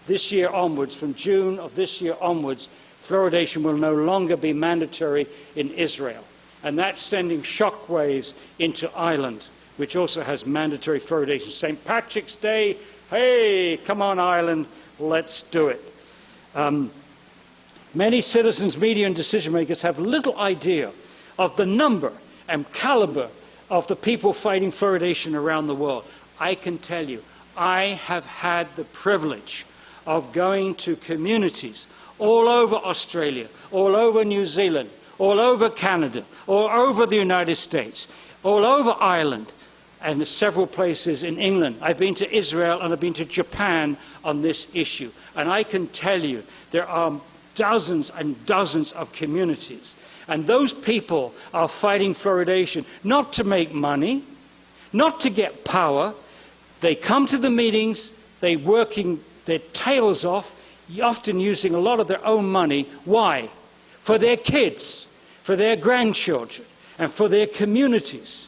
this year onwards, from June of this year onwards, fluoridation will no longer be mandatory in Israel. And that's sending shockwaves into Ireland, which also has mandatory fluoridation. St. Patrick's Day, hey, come on Ireland, let's do it. Many citizens, media and decision makers have little idea of the number and caliber of the people fighting fluoridation around the world. I can tell you, I have had the privilege of going to communities all over Australia, all over New Zealand, all over Canada, all over the United States, all over Ireland, and several places in England. I've been to Israel and I've been to Japan on this issue. And I can tell you, there are dozens and dozens of communities. And those people are fighting fluoridation, not to make money, not to get power. They come to the meetings, they're working their tails off, often using a lot of their own money. Why? For their kids, for their grandchildren, and for their communities.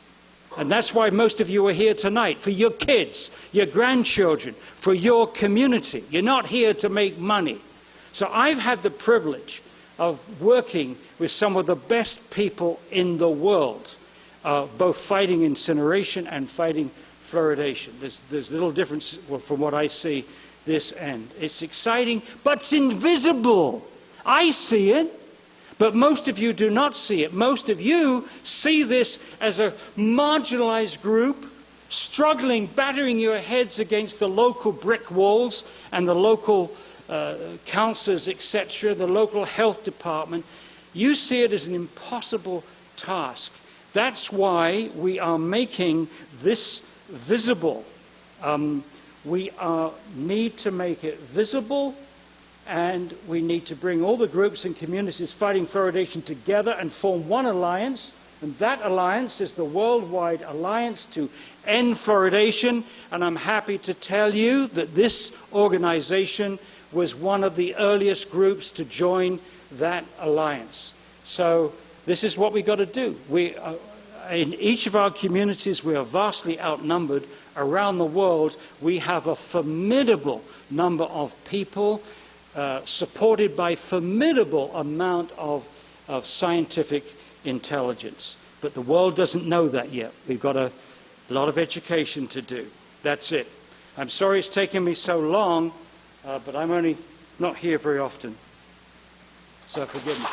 And that's why most of you are here tonight, for your kids, your grandchildren, for your community. You're not here to make money. So I've had the privilege of working with some of the best people in the world, both fighting incineration and fighting fluoridation. There's little difference from what I see this end. It's exciting, but it's invisible. I see it, but most of you do not see it. Most of you see this as a marginalized group, struggling, battering your heads against the local brick walls and the local councillors, etc., the local health department. You see it as an impossible task. That's why we are making this visible. We need to make it visible, and we need to bring all the groups and communities fighting fluoridation together and form one alliance. And that alliance is the Worldwide Alliance to End Fluoridation. And I'm happy to tell you that this organization was one of the earliest groups to join that alliance. So this is what we've got to do. In each of our communities, we are vastly outnumbered. Around the world, we have a formidable number of people supported by formidable amount of scientific intelligence. But the world doesn't know that yet. We've got a lot of education to do. That's it. I'm sorry it's taken me so long, but I'm only not here very often. So forgive me.